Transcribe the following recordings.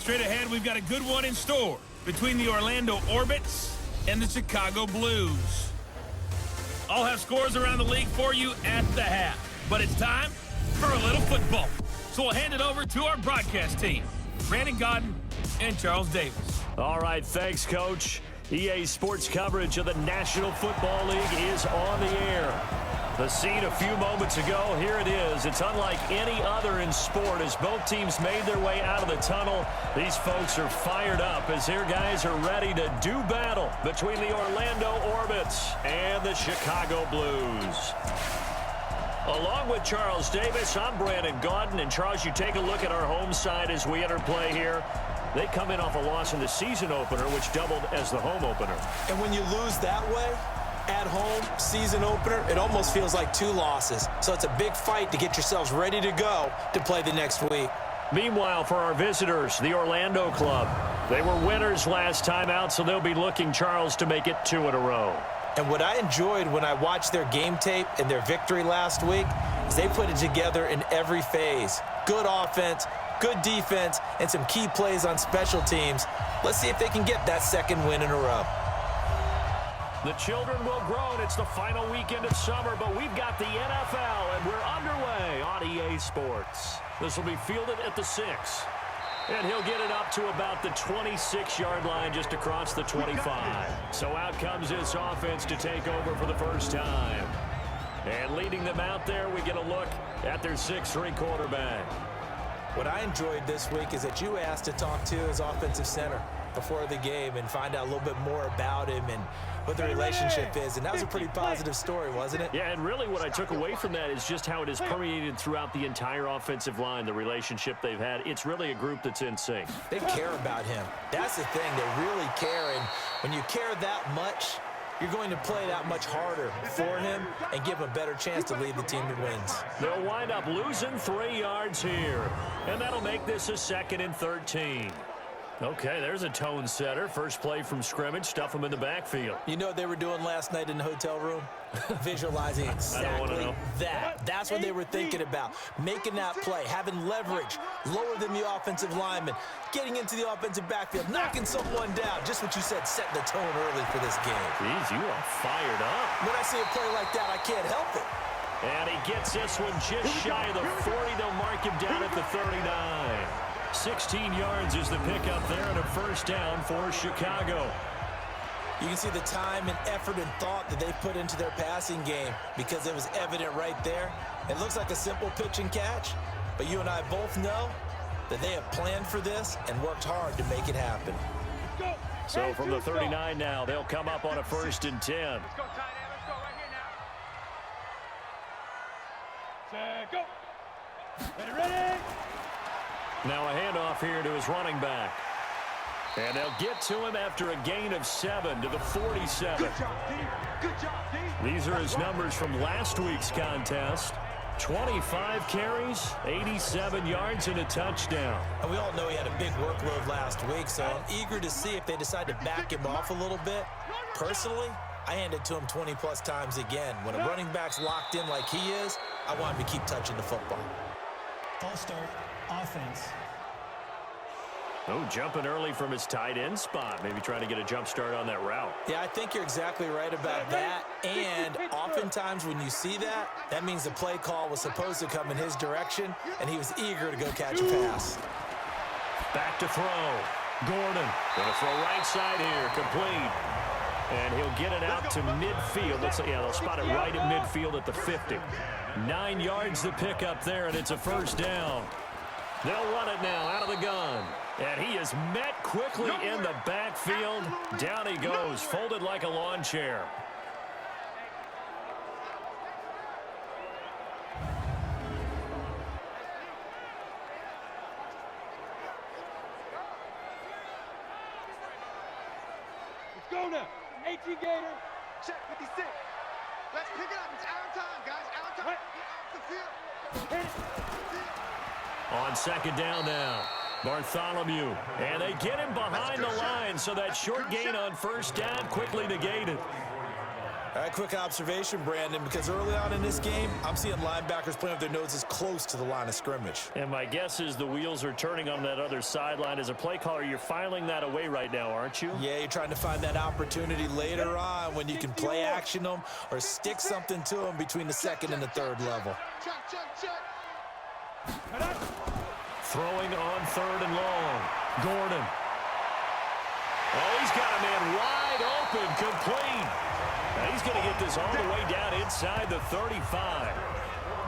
Straight ahead, we've got a good one in store between the Orlando Orbits and the Chicago Blues. I'll have scores around the league for you at the half. But it's time for a little football. So we'll hand it over to our broadcast team, Brandon Godden and Charles Davis. All right, thanks, Coach. EA Sports coverage of the National Football League is on the air. The scene a few moments ago, here it is. It's unlike any other in sport as both teams made their way out of the tunnel. These folks are fired up as their guys are ready to do battle between the Orlando Orbits and the Chicago Blues. Along with Charles Davis, I'm Brandon Godden. And Charles, you take a look at our home side as we enter play here. They come in off a loss in the season opener, which doubled as the home opener. And when you lose that way, at home, season opener, it almost feels like 2 losses. So it's a big fight to get yourselves ready to go to play the next week. Meanwhile, for our visitors, the Orlando club, they were winners last time out, so they'll be looking, Charles, to make it 2 in a row. And what I enjoyed when I watched their game tape and their victory last week is they put it together in every phase. Good offense, good defense, and some key plays on special teams. Let's see if they can get that 2nd win in a row. The children will grow, and it's the final weekend of summer, but we've got the NFL, and we're underway on EA Sports. This will be fielded at the 6. And he'll get it up to about the 26-yard line just across the 25. So out comes this offense to take over for the first time. And leading them out there, we get a look at their 6'3" quarterback. What I enjoyed this week is that you asked to talk to his offensive center before the game and find out a little bit more about him and what the relationship is. And that was a pretty positive story, wasn't it? Yeah, and really what I took away from that is just how it has permeated throughout the entire offensive line, the relationship they've had. It's really a group that's in sync. They care about him. That's the thing. They really care. And when you care that much, you're going to play that much harder for him and give him a better chance to lead the team to wins. They'll wind up losing 3 yards here. And that'll make this a 2nd and 13. Okay, there's a tone setter. First play from scrimmage, stuff them in the backfield. You know what they were doing last night in the hotel room? Visualizing exactly that. That's what they were thinking about. Making that play, having leverage, lower than the offensive lineman, getting into the offensive backfield, knocking someone down. Just what you said, setting the tone early for this game. Jeez, you are fired up. When I see a play like that, I can't help it. And he gets this one just shy of the 40. They'll mark him down at the 39. 16 yards is the pickup there and a first down for Chicago. You can see the time and effort and thought that they put into their passing game because it was evident right there. It looks like a simple pitch and catch, but you and I both know that they have planned for this and worked hard to make it happen. So from the 39 now, they'll come up on a 1st and 10. Let's go, tight end. Let's go right here now. Set, go. Ready. Now a handoff here to his running back. And they'll get to him after a gain of 7 to the 47. Good job, D. Good job, D. These are his numbers from last week's contest. 25 carries, 87 yards, and a touchdown. And we all know he had a big workload last week, so I'm eager to see if they decide to back him off a little bit. Personally, I hand it to him 20-plus times again. When a running back's locked in like he is, I want him to keep touching the football. False start. Offense. Oh, jumping early from his tight end spot. Maybe trying to get a jump start on that route. Yeah, I think you're exactly right about that. And oftentimes when you see that, that means the play call was supposed to come in his direction, and he was eager to go catch a pass. Back to throw. Gordon. Gonna throw right side here. Complete. And he'll get it out to midfield. Looks like, yeah, they'll spot it right at midfield at the 50. 9 yards to pick up there, and it's a first down. They'll run it now out of the gun. And he is met quickly in the backfield. Down he goes, folded like a lawn chair. Let's go now. 18 Gator. Check 56. Let's pick it up. It's our time, guys. Our time. Get off the field. On 2nd down now, Bartholomew. And they get him behind the line, so that short gain on 1st down quickly negated. All right, quick observation, Brandon, because early on in this game, I'm seeing linebackers playing with their noses close to the line of scrimmage. And my guess is the wheels are turning on that other sideline. As a play caller, you're filing that away right now, aren't you? Yeah, you're trying to find that opportunity later on when you can play action them or stick something to them between the second and the third level. Throwing on third and long. Gordon. Oh, he's got a man wide open, complete. Now he's going to get this all the way down inside the 35.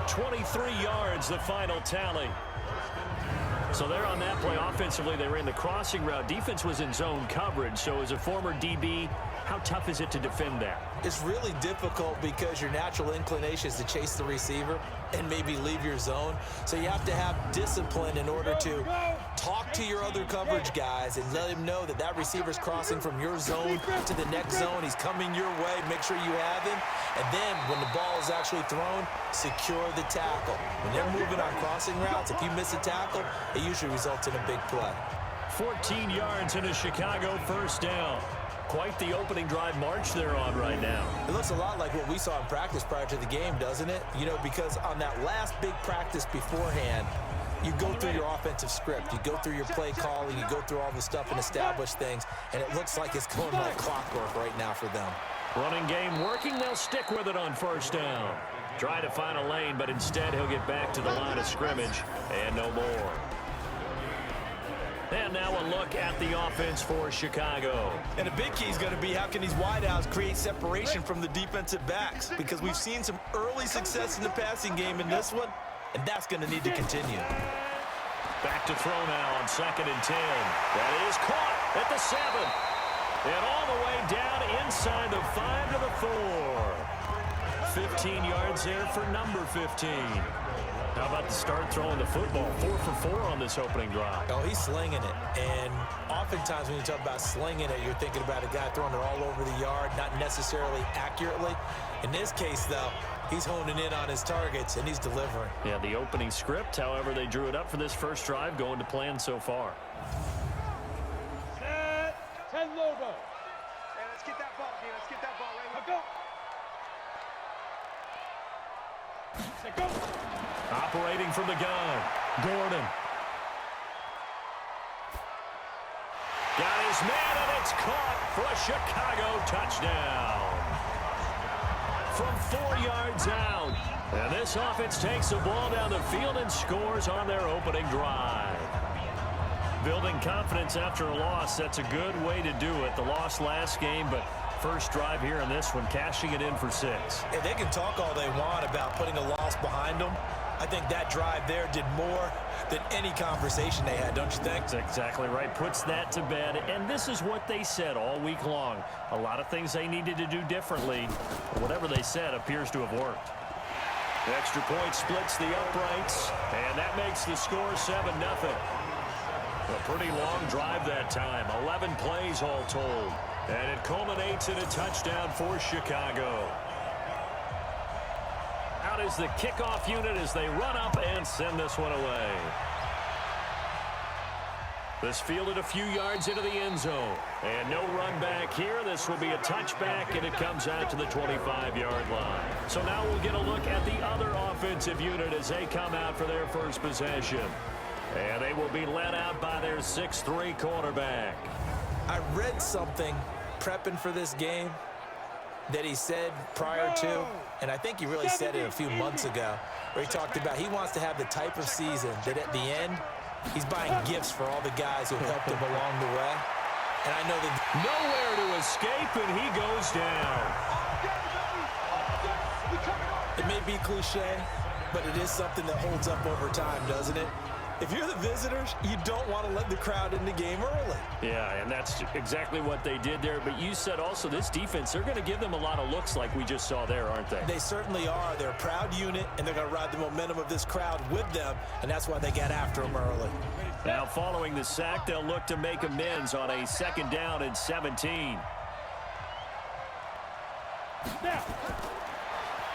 23 yards, the final tally. So they're on that play. Offensively, they ran the crossing route. Defense was in zone coverage. So as a former DB, how tough is it to defend that? It's really difficult because your natural inclination is to chase the receiver and maybe leave your zone. So you have to have discipline in order to talk to your other coverage guys and let him know that that receiver's crossing from your zone to the next zone. He's coming your way. Make sure you have him. And then when the ball is actually thrown, secure the tackle. When they're moving on crossing routes, if you miss a tackle, it usually results in a big play. 14 yards in a Chicago first down. Quite the opening drive march they're on right now. It looks a lot like what we saw in practice prior to the game, doesn't it? You know, because on that last big practice beforehand, you go through your offensive script. You go through your play calling. You go through all the stuff and establish things. And it looks like it's going like clockwork right now for them. Running game working. They'll stick with it on first down. Try to find a lane, but instead he'll get back to the line of scrimmage and no more. And now a look at the offense for Chicago. And a big key is going to be how can these wideouts create separation from the defensive backs? Because we've seen some early success in the passing game in this one, and that's going to need to continue. Back to throw now on 2nd and 10. That is caught at the 7. And all the way down inside the 5 to the 4. 15 yards there for number 15. How about the start throwing the football? 4 for 4 on this opening drive. Oh, he's slinging it. And oftentimes when you talk about slinging it, you're thinking about a guy throwing it all over the yard, not necessarily accurately. In this case, though, he's honing in on his targets, and he's delivering. Yeah, the opening script, however, they drew it up for this first drive, going to plan so far. Set. 10 logo. Hey, let's get that ball, dude. Let's get that ball right. Go. Set, go. Operating from the gun, Gordon. Got his man, and it's caught for a Chicago touchdown. From 4 yards out. And this offense takes the ball down the field and scores on their opening drive. Building confidence after a loss, that's a good way to do it. The loss last game, but first drive here in this one, cashing it in for 6. And they can talk all they want about putting a loss behind them. I think that drive there did more than any conversation they had, don't you think? That's exactly right. Puts that to bed. And this is what they said all week long. A lot of things they needed to do differently. Whatever they said appears to have worked. The extra point splits the uprights, and that makes the score 7-0. A pretty long drive that time. 11 plays all told. And it culminates in a touchdown for Chicago. Out is the kickoff unit as they run up and send this one away. This fielded a few yards into the end zone. And no run back here. This will be a touchback, and it comes out to the 25-yard line. So now we'll get a look at the other offensive unit as they come out for their first possession. And they will be led out by their 6'3" quarterback. I read something prepping for this game that he said prior to, and I think he really said it a few months ago, where he talked about he wants to have the type of season that at the end, he's buying gifts for all the guys who helped him along the way. And I know that nowhere to escape, and he goes down. It may be cliche, but it is something that holds up over time, doesn't it? If you're the visitors, you don't want to let the crowd in the game early. Yeah, and that's exactly what they did there. But you said also this defense, they're going to give them a lot of looks like we just saw there, aren't they? They certainly are. They're a proud unit, and they're going to ride the momentum of this crowd with them, and that's why they got after them early. Now following the sack, they'll look to make amends on a 2nd down and 17. Now.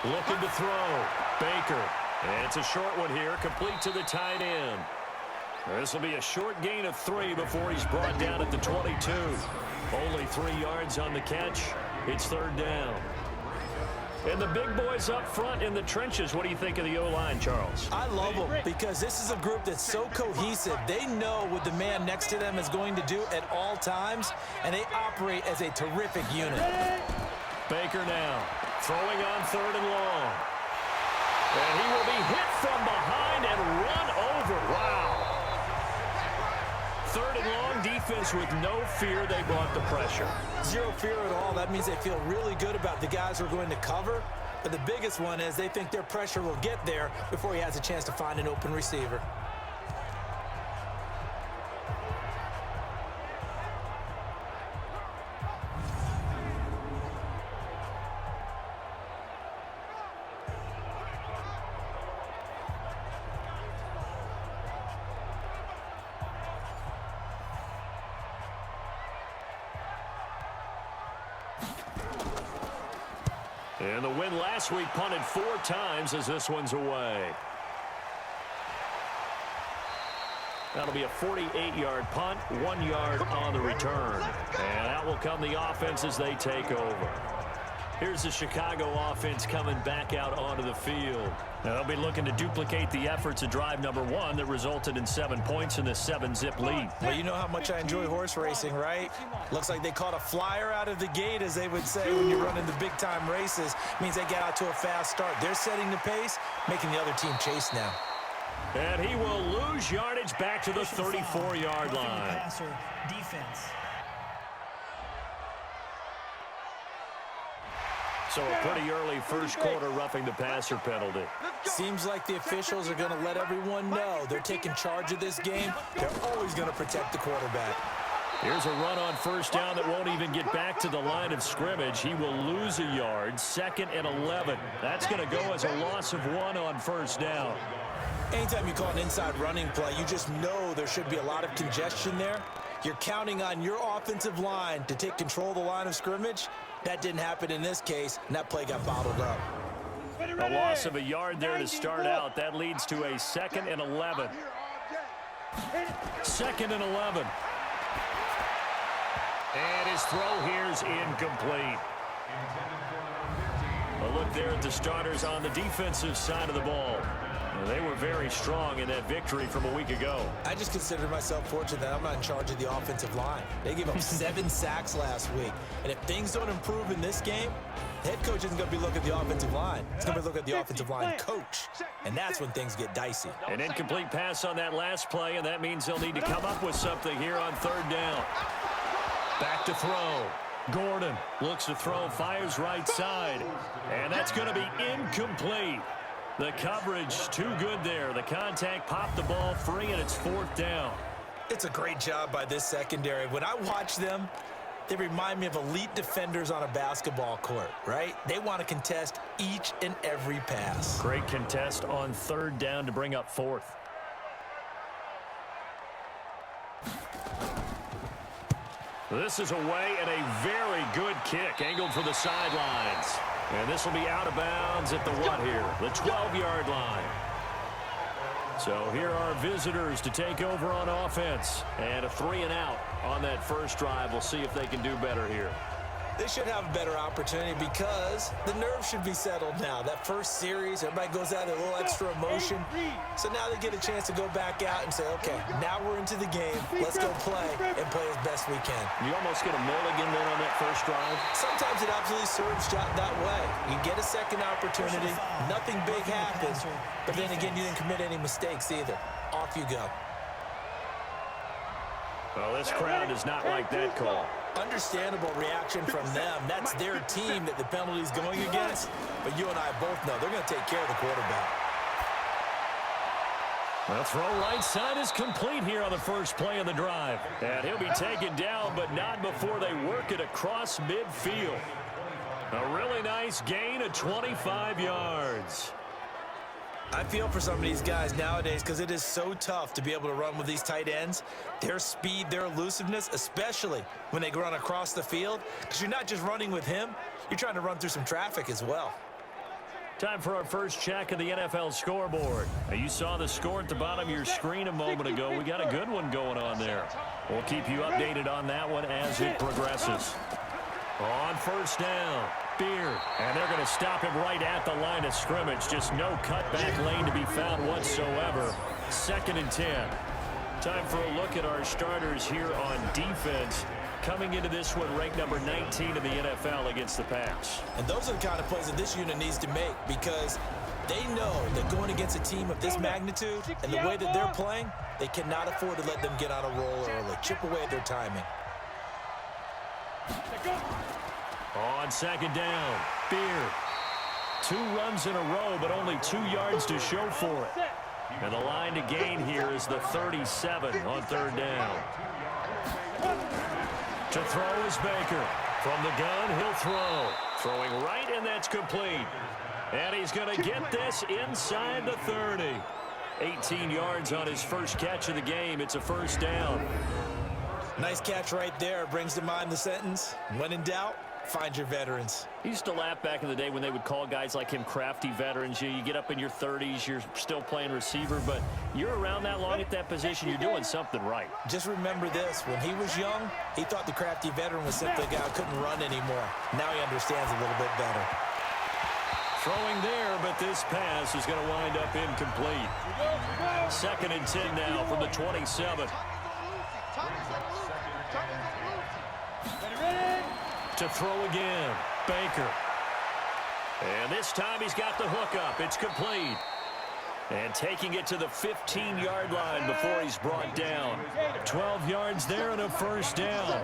Looking to throw. Baker. And it's a short one here, complete to the tight end. This will be a short gain of 3 before he's brought down at the 22. Only 3 yards on the catch. It's 3rd down. And the big boys up front in the trenches, what do you think of the O-line, Charles? I love them because this is a group that's so cohesive. They know what the man next to them is going to do at all times, and they operate as a terrific unit. Baker now throwing on 3rd and long. And he will be hit from behind and run over. Wow. 3rd and long, defense with no fear. They brought the pressure. Zero fear at all. That means they feel really good about the guys who are going to cover. But the biggest one is they think their pressure will get there before he has a chance to find an open receiver. And the win last week punted 4 times as this one's away. That'll be a 48-yard punt, 1 yard on the return. And that will come the offense as they take over. Here's the Chicago offense coming back out onto the field. Now they'll be looking to duplicate the efforts of drive number 1 that resulted in 7 points in the 7-zip lead. Well, you know how much I enjoy horse racing, right? Looks like they caught a flyer out of the gate, as they would say when you're running the big-time races. Means they get out to a fast start. They're setting the pace, making the other team chase now. And he will lose yardage back to the 34-yard line. Passer, defense. So a pretty early first quarter roughing the passer penalty. Seems like the officials are going to let everyone know they're taking charge of this game. They're always going to protect the quarterback. Here's a run on 1st down that won't even get back to the line of scrimmage. He will lose a yard, 2nd and 11. That's going to go as a loss of 1 on 1st down. Anytime you call an inside running play, you just know there should be a lot of congestion there. You're counting on your offensive line to take control of the line of scrimmage. That didn't happen in this case, and that play got bottled up. A loss of a yard there to start out. That leads to a 2nd and 11. 2nd and 11. And his throw here's incomplete. A look there at the starters on the defensive side of the ball. They were very strong in that victory from a week ago. I just consider myself fortunate that I'm not in charge of the offensive line. They gave up 7 sacks last week. And if things don't improve in this game, the head coach isn't going to be looking at the offensive line. He's going to be looking at the offensive line coach. And that's when things get dicey. An incomplete pass on that last play, and that means they'll need to come up with something here on 3rd down. Back to throw. Gordon looks to throw, fires right side. And that's going to be incomplete. The coverage too good there. The contact popped the ball free, and it's 4th down. It's a great job by this secondary. When I watch them, they remind me of elite defenders on a basketball court, right? They want to contest each and every pass. Great contest on 3rd down to bring up 4th. This is away and a very good kick, angled for the sidelines. And this will be out of bounds at the what here? The 12-yard line. So here are visitors to take over on offense. And a 3-and-out on that first drive. We'll see if they can do better here. They should have a better opportunity because the nerves should be settled now. That first series, everybody goes out with a little extra emotion. So now they get a chance to go back out and say, okay, now we're into the game. Let's go play and play as best we can. You almost get a mulligan then on that first drive. Sometimes it absolutely serves that way. You get a second opportunity. Nothing big happens. But then again, you didn't commit any mistakes either. Off you go. Well, this crowd does not like that call. Understandable reaction from them. That's their team that the penalty's going against. But you and I both know they're going to take care of the quarterback. The throw right side is complete here on the first play of the drive. And he'll be taken down, but not before they work it across midfield. A really nice gain of 25 yards. I feel for some of these guys nowadays because it is so tough to be able to run with these tight ends. Their speed, their elusiveness, especially when they run across the field. Because you're not just running with him, you're trying to run through some traffic as well. Time for our first check of the NFL scoreboard. Now, you saw the score at the bottom of your screen a moment ago. We got a good one going on there. We'll keep you updated on that one as it progresses. On 1st down. Beer. And they're going to stop him right at the line of scrimmage. Just no cutback lane to be found whatsoever. 2nd and 10. Time for a look at our starters here on defense. Coming into this one, ranked number 19 in the NFL against the pass. And those are the kind of plays that this unit needs to make, because they know that going against a team of this magnitude and the way that they're playing, they cannot afford to let them get on a roll early. Chip away at their timing. On 2nd down, Beer. 2 runs in a row, but only 2 yards to show for it. And the line to gain here is the 37 on 3rd down. To throw is Baker. From the gun, he'll throw. Throwing right, and that's complete. And he's going to get this inside the 30. 18 yards on his first catch of the game. It's a 1st down. Nice catch right there. Brings to mind the sentence, when in doubt, find your veterans. He used to laugh back in the day when they would call guys like him crafty veterans. You get up in your 30s, you're still playing receiver, but you're around that long at that position, you're doing something right. Just remember this. When he was young, he thought the crafty veteran was simply a guy who couldn't run anymore. Now he understands a little bit better. Throwing there, but this pass is going to wind up incomplete. 2nd and 10 now from the 27. To throw again, Baker. And this time he's got the hook up. It's complete. And taking it to the 15-yard line before he's brought down. 12 yards there and a 1st down.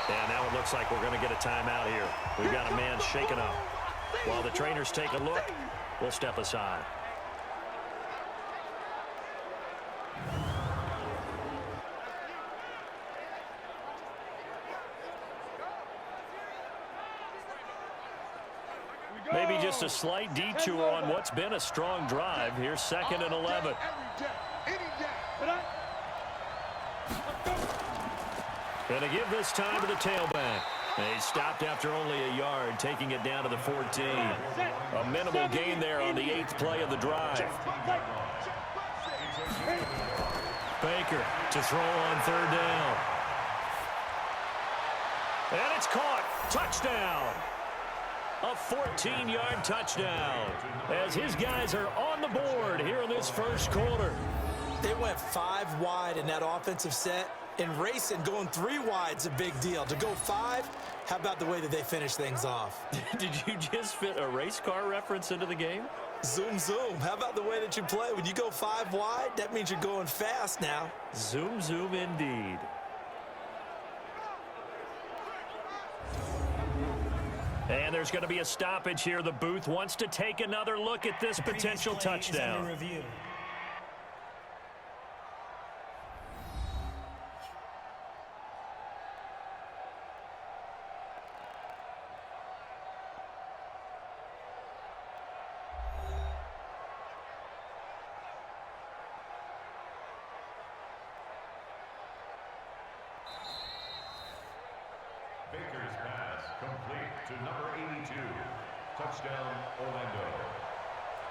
And now it looks like we're going to get a timeout here. We've got a man shaken up. While the trainers take a look, we'll step aside. Maybe just a slight detour on what's been a strong drive. Here's 2nd and 11. Going to give this time to the tailback. And he stopped after only a yard, taking it down to the 14. A minimal gain there on the 8th play of the drive. Baker to throw on 3rd down. And it's caught. Touchdown. A 14-yard touchdown as his guys are on the board here in this 1st quarter. They went 5 wide in that offensive set. And racing, going 3 wide's a big deal. To go 5, how about the way that they finish things off? Did you just fit a race car reference into the game? Zoom, zoom. How about the way that you play? When you go 5 wide, that means you're going fast now. Zoom, zoom indeed. And there's going to be a stoppage here. The booth wants to take another look at this potential touchdown. Baker's pass complete to number 82. Touchdown, Orlando.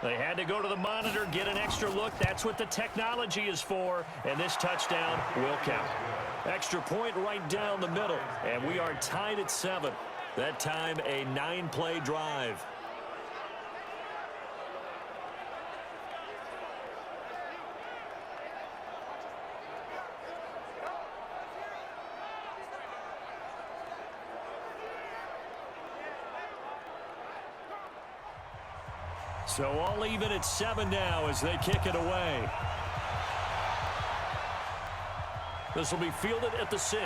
They had to go to the monitor, get an extra look. That's what the technology is for. And this touchdown will count. Extra point right down the middle. And we are tied at 7. That time, a 9-play drive. So all even at 7 now as they kick it away. This will be fielded at the 6.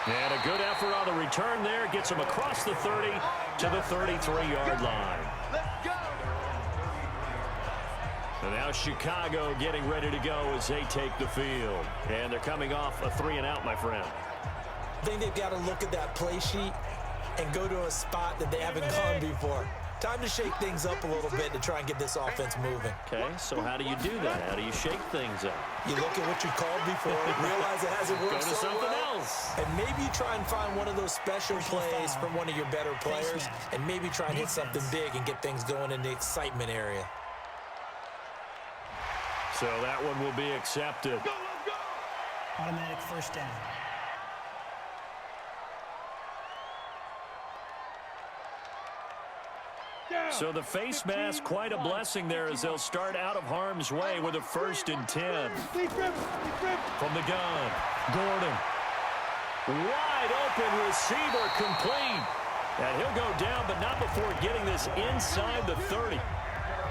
And a good effort on the return there. Gets him across the 30 to the 33-yard line. And now Chicago getting ready to go as they take the field. And they're coming off a 3-and-out, my friend. I think they've got to look at that play sheet and go to a spot that they haven't gone before. Time to shake things up a little bit to try and get this offense moving. Okay, so how do you do that? How do you shake things up? You look at what you called before, realize it hasn't worked Go to so something well, else. and maybe you try and find one of those special plays from one of your better players, and maybe try and hit something big and get things going in the excitement area. So that one will be accepted. Automatic first down. So the face mask, quite a blessing there as they'll start out of harm's way with a 1st and 10. From the gun, Gordon. Wide open receiver complete. And he'll go down, but not before getting this inside the 30.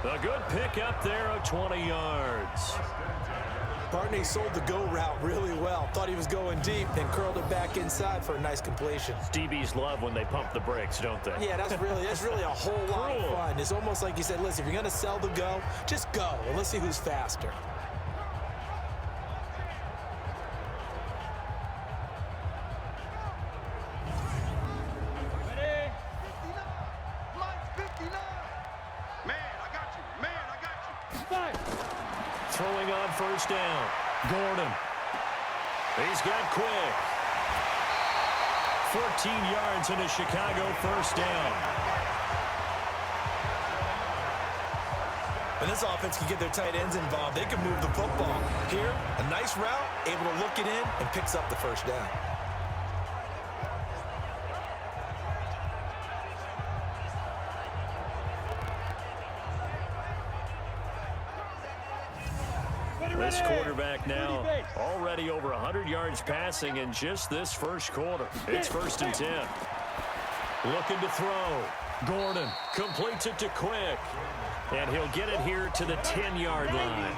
A good pick up there of 20 yards. Barney sold the go route really well. Thought he was going deep, then curled it back inside for a nice completion. DBs love when they pump the brakes, don't they? Yeah, that's really a whole lot of fun. It's almost like you said, listen, if you're going to sell the go, just go. And let's see who's faster. Ready? 59. Mike, 59. Man, I got you. Man, I got you. Five. Throwing on 1st down. Gordon. He's got quick. 14 yards in a Chicago 1st down. When this offense can get their tight ends involved, they can move the football. Here, a nice route, able to look it in, and picks up the 1st down. This quarterback now already over 100 yards passing in just this 1st quarter. It's 1st and 10. Looking to throw. Gordon completes it to Quick. And he'll get it here to the 10-yard line.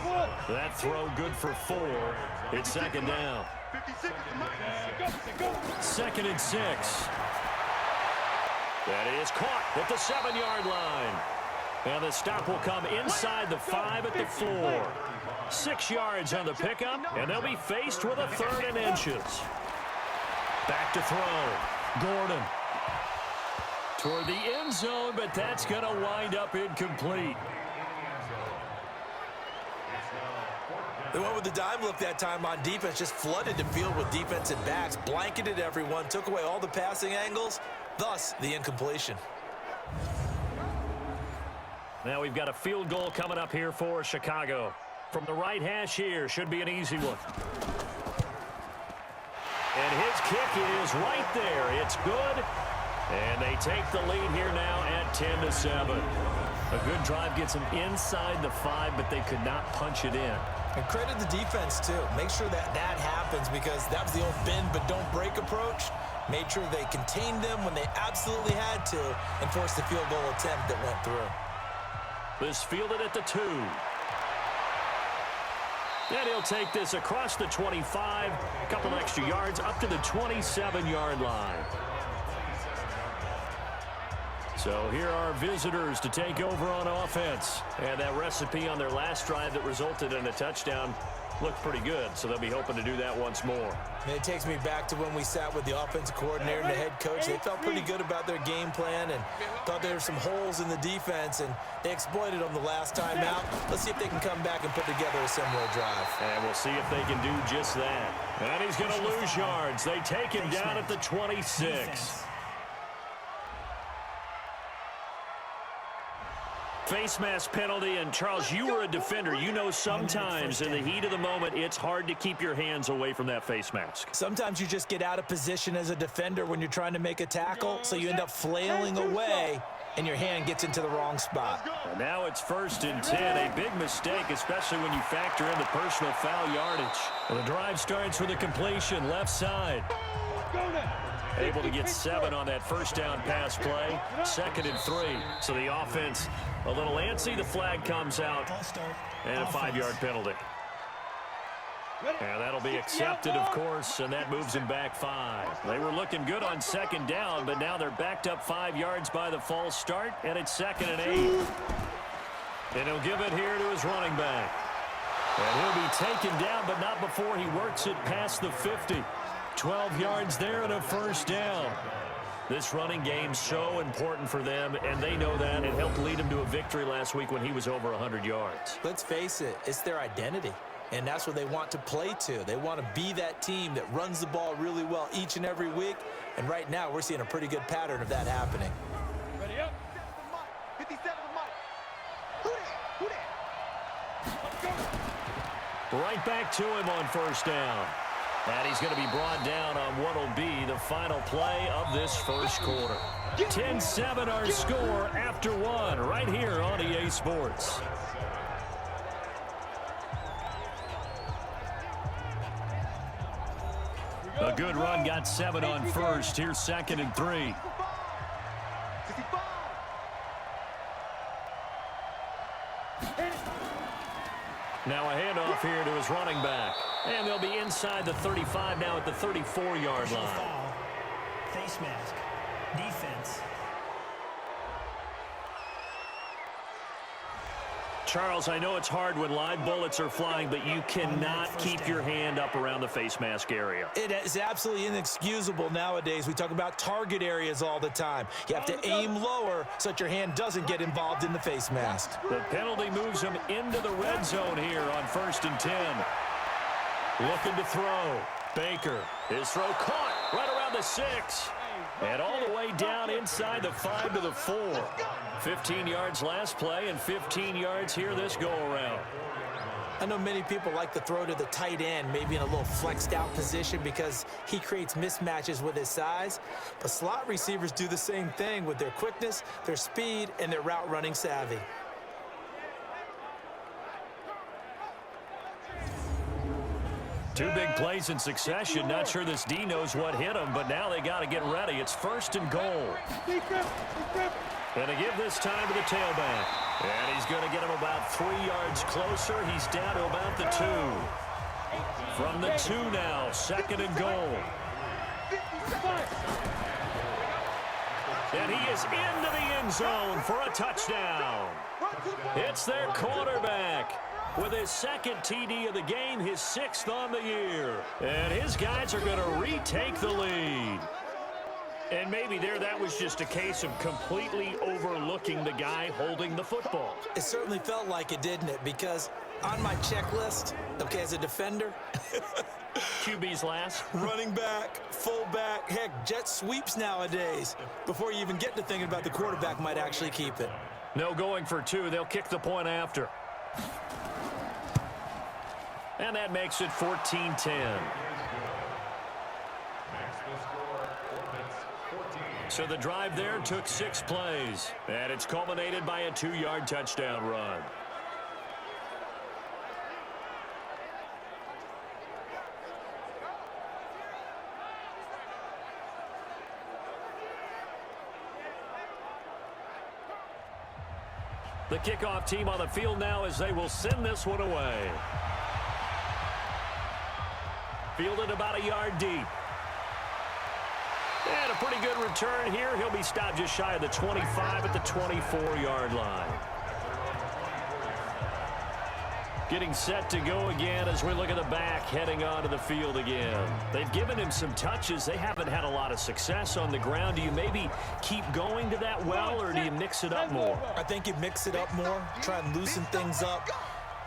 That throw good for 4. It's 2nd down. 2nd and 6. That is caught at the 7-yard line. And the stop will come inside the 5 at the 4. 6 yards on the pickup, and they'll be faced with a 3rd and inches. Back to throw. Gordon. Toward the end zone, but that's going to wind up incomplete. They went with the dime look that time on defense, just flooded the field with defensive backs, blanketed everyone, took away all the passing angles, thus the incompletion. Now we've got a field goal coming up here for Chicago. From the right hash here, should be an easy one. And his kick is right there. It's good. And they take the lead here now at 10-7. A good drive gets them inside the 5, but they could not punch it in. And credit the defense, too. Make sure that happens because that was the old bend but don't break approach. Made sure they contained them when they absolutely had to and forced the field goal attempt that went through. This fielded at the 2. And he'll take this across the 25, a couple extra yards up to the 27-yard line. So here are visitors to take over on offense. And that recipe on their last drive that resulted in a touchdown looked pretty good, so they'll be hoping to do that once more. And it takes me back to when we sat with the offensive coordinator and the head coach. They felt pretty good about their game plan and thought there were some holes in the defense, and they exploited them the last time out. Let's see if they can come back and put together a similar drive. And we'll see if they can do just that. And he's going to lose yards. They take him down at the 26. Face mask penalty, and Charles, you were a defender. You know sometimes in the heat of the moment, it's hard to keep your hands away from that face mask. Sometimes you just get out of position as a defender when you're trying to make a tackle, so you end up flailing away, and your hand gets into the wrong spot. And now it's 1st and 10, a big mistake, especially when you factor in the personal foul yardage. And the drive starts with a completion, left side. Able to get 7 on that 1st down pass play. 2nd and 3. So the offense a little antsy. The flag comes out. And a 5-yard penalty. And that'll be accepted, of course, and that moves him back 5. They were looking good on 2nd down, but now they're backed up 5 yards by the false start, and it's 2nd and 8. And he'll give it here to his running back. And he'll be taken down, but not before he works it past the 50. 12 yards there and a 1st down. This running game so important for them, and they know that. It helped lead them to a victory last week when he was over 100 yards. Let's face it, it's their identity, and that's what they want to play to. They want to be that team that runs the ball really well each and every week, and right now we're seeing a pretty good pattern of that happening. Ready up. 57 to Mike. Who that? Right back to him on 1st down. And he's going to be brought down on what will be the final play of this first quarter. 10-7 our score after one right here on EA Sports. A good run, got 7 on first. Here's 2nd and 3. Now a handoff here to his running back. And they'll be inside the 35 now at the 34-yard line. Foul. Face mask. Defense. Charles, I know it's hard when live bullets are flying, but you cannot keep your hand up around the face mask area. It is absolutely inexcusable nowadays. We talk about target areas all the time. You have to aim lower so that your hand doesn't get involved in the face mask. The penalty moves him into the red zone here on 1st and 10. Looking to throw. Baker. His throw caught right around the 6. And all the way down inside the 5 to the 4. 15 yards last play and 15 yards here this go-around. I know many people like to throw to the tight end, maybe in a little flexed out position because he creates mismatches with his size. But slot receivers do the same thing with their quickness, their speed, and their route running savvy. Two big plays in succession. Not sure this D knows what hit him, but now they got to get ready. It's 1st and goal. And to give this time to the tailback. And he's going to get him about 3 yards closer. He's down to about the 2. From the 2 now, 2nd and goal. And he is into the end zone for a touchdown. It's their quarterback with his 2nd TD of the game, his 6th on the year. And his guys are going to retake the lead. And maybe that was just a case of completely overlooking the guy holding the football. It certainly felt like it, didn't it? Because on my checklist, okay, as a defender, QB's last. running back, fullback, heck, jet sweeps nowadays. Before you even get to thinking about the quarterback might actually keep it. No going for 2. They'll kick the point after. And that makes it 14-10. So the drive there took 6 plays. And it's culminated by a 2-yard touchdown run. The kickoff team on the field now as they will send this one away. Fielded about a yard deep. And a pretty good return here. He'll be stopped just shy of the 25 at the 24-yard line. Getting set to go again as we look at the back heading onto the field again. They've given him some touches. They haven't had a lot of success on the ground. Do you maybe keep going to that well, or do you mix it up more? I think you mix it up more, try and loosen things up.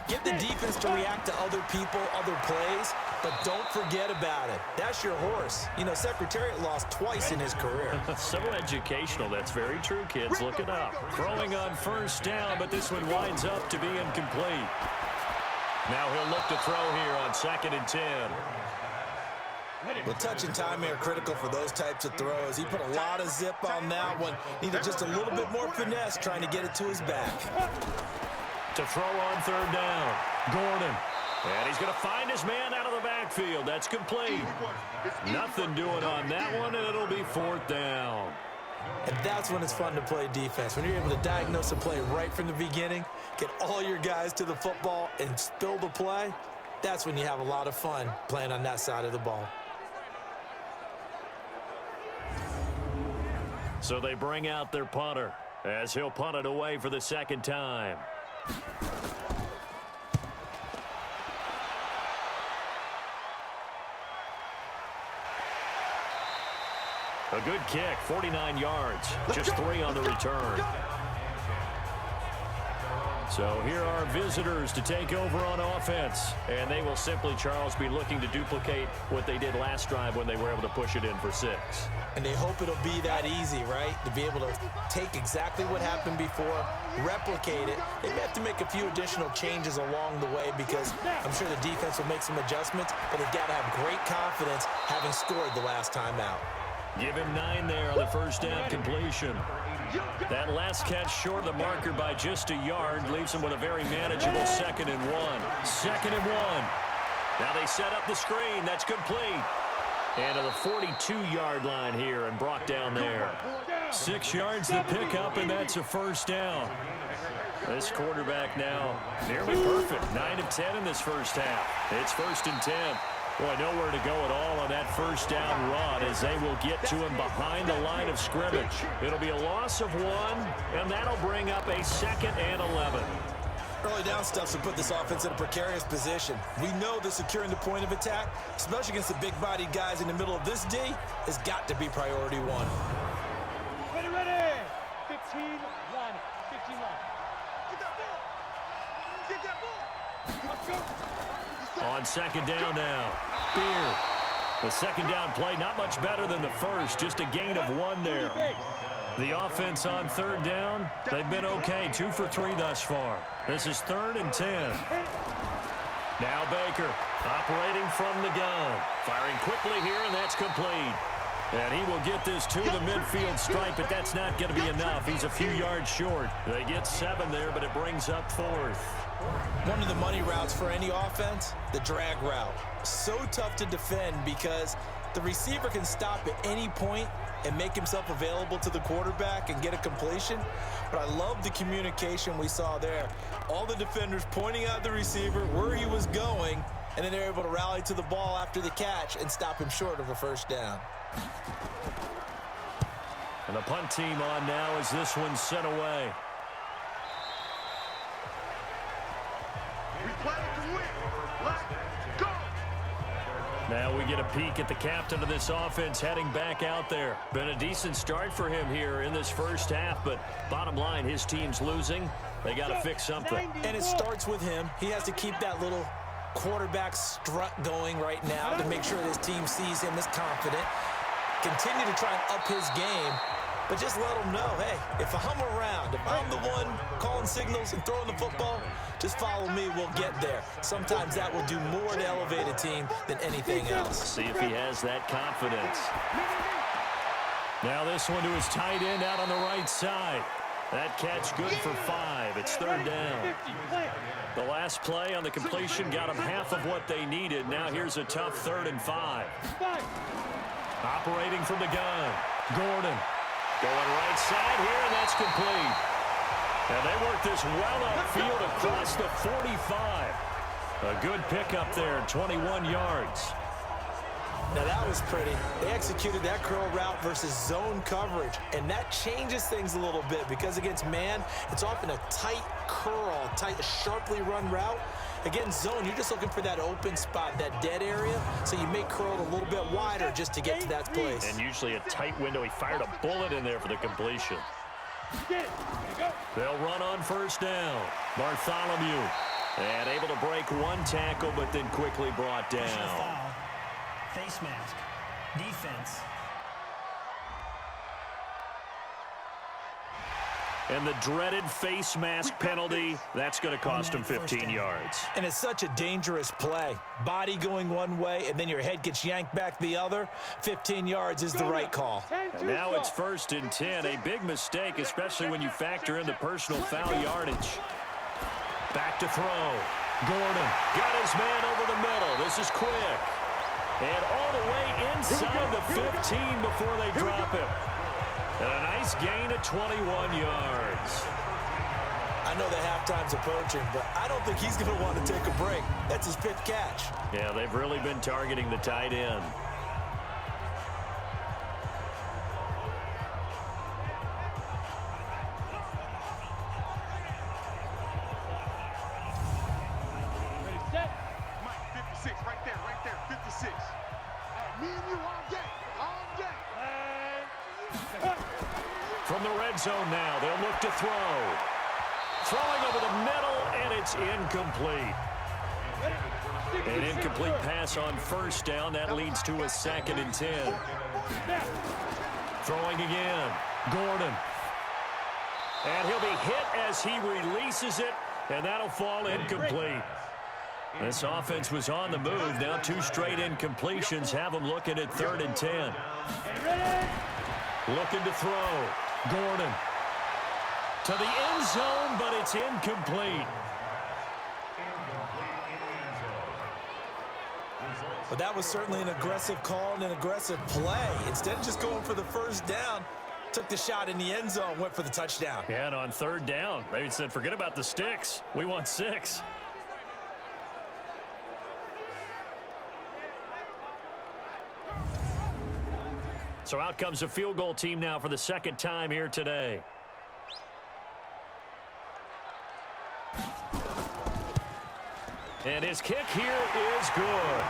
Get the defense to react to other people, other plays, but don't forget about it. That's your horse. You know, Secretariat lost twice in his career. So educational. That's very true, kids. Look it up. Throwing on 1st down, but this one winds up to be incomplete. Now he'll look to throw here on 2nd and 10. Well, touch and time are critical for those types of throws. He put a lot of zip on that one. Needed just a little bit more finesse trying to get it to his back. To throw on 3rd down. Gordon. And he's going to find his man out of the backfield. That's complete. Nothing doing on that one, and it'll be 4th down. And that's when it's fun to play defense. When you're able to diagnose a play right from the beginning, get all your guys to the football, and spill the play, that's when you have a lot of fun playing on that side of the ball. So they bring out their punter as he'll punt it away for the 2nd time. A good kick, 49 yards, just 3 on the return. So here are visitors to take over on offense. And they will simply, Charles, be looking to duplicate what they did last drive when they were able to push it in for 6. And they hope it'll be that easy, right? To be able to take exactly what happened before, replicate it. They may have to make a few additional changes along the way because I'm sure the defense will make some adjustments, but they've got to have great confidence having scored the last time out. Give him 9 there on the first down completion. That last catch short of the marker by just a yard leaves him with a very manageable 2nd and 1. 2nd and 1. Now they set up the screen. That's complete. And to the 42-yard line here and brought down there. 6 yards to pick up, and that's a first down. This quarterback now nearly perfect. 9 of 10 in this first half. It's 1st and 10. Boy, nowhere to go at all on that first down run as they will get to him behind the line of scrimmage. It'll be a loss of 1, and that'll bring up a 2nd and 11. Early down stuff to put this offense in a precarious position. We know that securing the point of attack, especially against the big-bodied guys in the middle of this D, has got to be priority 1. Ready. 15 line. 15 line. Get that ball. Get that ball. Let's go. On 2nd down now. Beard. The 2nd down play, not much better than the first, just a gain of 1 there. The offense on 3rd down, they've been okay, 2 for 3 thus far. This is 3rd and 10. Now Baker operating from the gun. Firing quickly here, and that's complete. And he will get this to the midfield stripe, but that's not going to be enough. He's a few yards short. They get 7 there, but it brings up 4th. One of the money routes for any offense, the drag route. So tough to defend because the receiver can stop at any point and make himself available to the quarterback and get a completion. But I love the communication we saw there. All the defenders pointing out the receiver where he was going, and then they're able to rally to the ball after the catch and stop him short of a first down. And the punt team on now as this one's sent away. We play to win. Let's go. Now we get a peek at the captain of this offense heading back out there. Been a decent start for him here in this first half, but bottom line, his team's losing. They got to fix something. And it starts with him. He has to keep that little quarterback strut going right now to make sure his team sees him as confident. Continue to try and up his game, but just let him know, hey, if I'm around, if I'm the one calling signals and throwing the football, just follow me, we'll get there. Sometimes that will do more to elevate a team than anything else. See if he has that confidence. Now this one to his tight end out on the right side. That catch good for 5. It's 3rd down. The last play on the completion got them half of what they needed. Now here's a tough 3rd and 5. Operating from the gun. Gordon going right side here, and that's complete. And they work this well upfield across the 45. A good pickup there, 21 yards. Now that was pretty. They executed that curl route versus zone coverage, and that changes things a little bit because against man, it's often a tight curl, tight, sharply run route. Against zone, you're just looking for that open spot, that dead area, so you may curl it a little bit wider just to get to that place. And usually a tight window. He fired a bullet in there for the completion. They'll run on first down. Bartholomew, and able to break 1 tackle, but then quickly brought down. Foul. Face mask. Defense. And the dreaded face mask penalty, that's going to cost him 15 yards. And it's such a dangerous play. Body going one way, and then your head gets yanked back the other. 15 yards is the right call. And now it's 1st and 10. A big mistake, especially when you factor in the personal foul yardage. Back to throw. Gordon got his man over the middle. This is quick. And all the way inside the 15 before they drop him. And a nice gain of 21 yards. I know that halftime's approaching, but I don't think he's going to want to take a break. That's his 5th catch. Yeah, they've really been targeting the tight end. Ready, set. Mike, 56, right there, 56. Me and you all day, all day. From the red zone now, they'll look to throw. Throwing over the middle. it's incomplete. An incomplete pass on first down. That leads to a 2nd and 10. Throwing again. Gordon. And he'll be hit as he releases it, and that'll fall incomplete. This offense was on the move. Now 2 straight incompletions have them looking at 3rd and 10. Looking to throw. Gordon. To the end zone, but it's incomplete. But that was certainly an aggressive call and an aggressive play. Instead of just going for the first down, took the shot in the end zone, went for the touchdown. Yeah, and on 3rd down, they said, forget about the sticks. We want 6. So out comes a field goal team now for the 2nd time here today. And his kick here is good.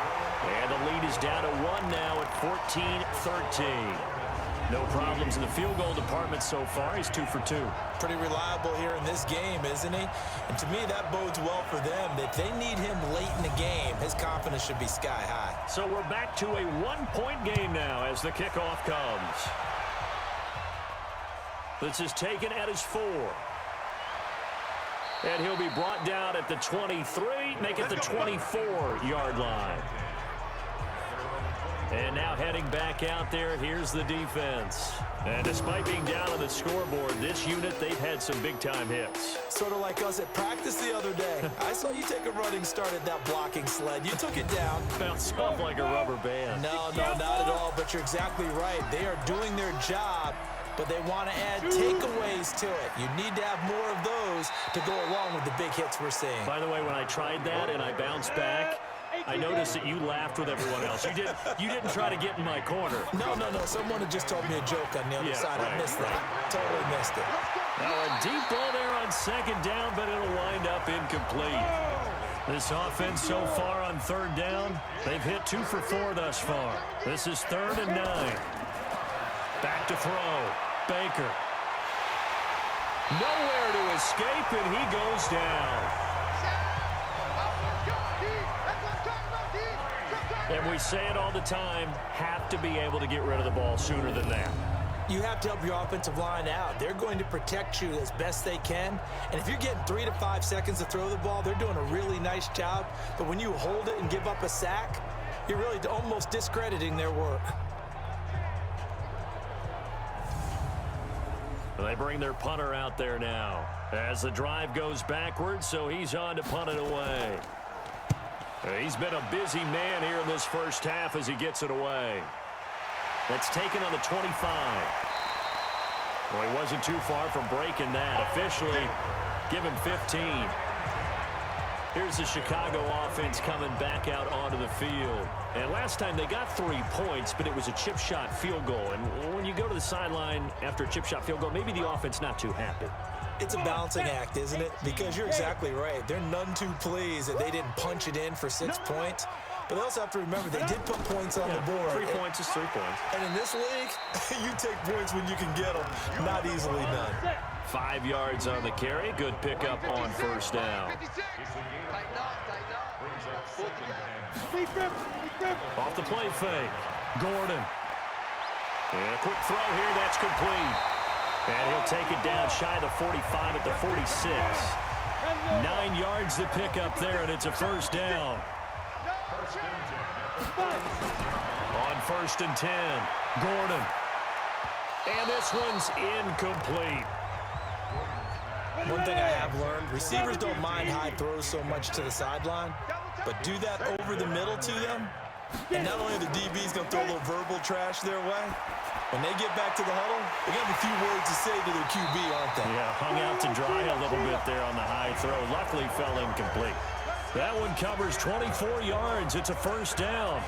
And the lead is down to 1 now at 14-13. No problems in the field goal department so far. He's 2 for 2. Pretty reliable here in this game, isn't he? And to me, that bodes well for them. If they need him late in the game, his confidence should be sky high. So we're back to a 1-point game now as the kickoff comes. This is taken at his 4. And he'll be brought down at the 23, make it the 24-yard line. And now heading back out there, here's the defense. And despite being down on the scoreboard, this unit, they've had some big-time hits. Sort of like us at practice the other day. I saw you take a running start at that blocking sled. You took it down. Bounced off like a rubber band. No, not at all, but you're exactly right. They are doing their job, but they want to add takeaways to it. You need to have more of those to go along with the big hits we're seeing. By the way, when I tried that and I bounced back, I noticed that you laughed with everyone else. You didn't try to get in my corner. No. Someone had just told me a joke on the other side. Right, I missed that. Totally missed it. Now a deep ball there on 2nd down, but it'll wind up incomplete. This offense so far on 3rd down, they've hit 2 for 4 thus far. This is 3rd and 9. Back to throw. Baker. Nowhere to escape, and he goes down. And we say it all the time, have to be able to get rid of the ball sooner than that. You have to help your offensive line out. They're going to protect you as best they can. And if you're getting 3 to 5 seconds to throw the ball, they're doing a really nice job. But when you hold it and give up a sack, you're really almost discrediting their work. They bring their punter out there now as the drive goes backwards, so he's on to punt it away. He's been a busy man here in this first half as he gets it away. That's taken on the 25. Well, he wasn't too far from breaking that. Officially, give him 15. Here's the Chicago offense coming back out onto the field. And last time they got 3 points, but it was a chip shot field goal. And when you go to the sideline after a chip shot field goal, maybe the offense not too happy. It's a balancing act, isn't it? Because you're exactly right. They're none too pleased that they didn't punch it in for 6 points. But they also have to remember they did put points on the board. 3 points is 3 points. And in this league, you take points when you can get them. Not easily done. 5 yards on the carry. Good pickup on first down. Off the play fake. Gordon. And a quick throw here. That's complete. And he'll take it down shy of the 45 at the 46. 9 yards to pick up there, and it's a first down. On 1st and 10, Gordon. And this one's incomplete. One thing I have learned, receivers don't mind high throws so much to the sideline, but do that over the middle to them, and not only are the DBs going to throw a little verbal trash their way, when they get back to the huddle, they got a few words to say to their QB, aren't they? Yeah, hung out to dry a little bit there on the high throw. Luckily fell incomplete. That one covers 24 yards. It's a first down.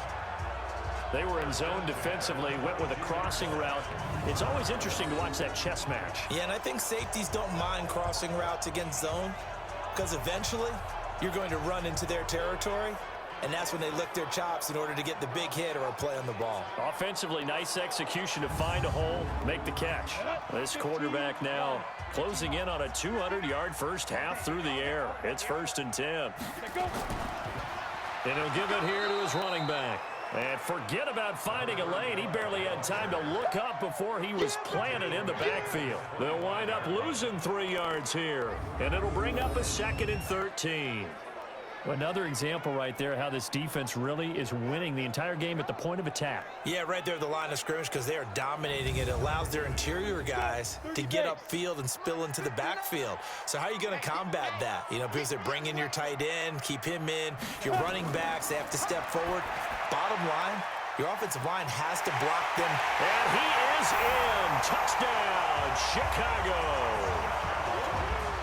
They were in zone defensively, went with a crossing route. It's always interesting to watch that chess match. Yeah, and I think safeties don't mind crossing routes against zone because eventually you're going to run into their territory. and that's when they lick their chops in order to get the big hit or a play on the ball. Offensively, nice execution to find a hole, make the catch. This quarterback now closing in on a 200-yard first half through the air. It's 1st and 10. And he'll give it here to his running back. And forget about finding a lane. He barely had time to look up before he was planted in the backfield. They'll wind up losing 3 yards here. And it'll bring up a 2nd and 13. Another example right there how this defense really is winning the entire game at the point of attack. Yeah, right there at the line of scrimmage because they are dominating it. It allows their interior guys to get upfield and spill into the backfield. So how are you going to combat that? You know, because they bring in your tight end, keep him in. Your running backs, they have to step forward. Bottom line, your offensive line has to block them. And he is in. Touchdown, Chicago.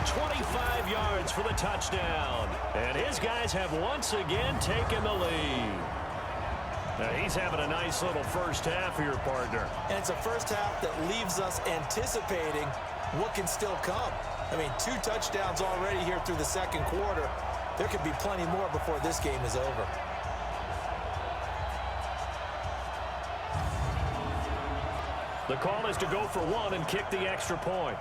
25 yards for the touchdown. And his guys have once again taken the lead. Now he's having a nice little first half here, partner. And it's a first half that leaves us anticipating what can still come. I mean, 2 touchdowns already here through the second quarter. There could be plenty more before this game is over. The call is to go for 1 and kick the extra point.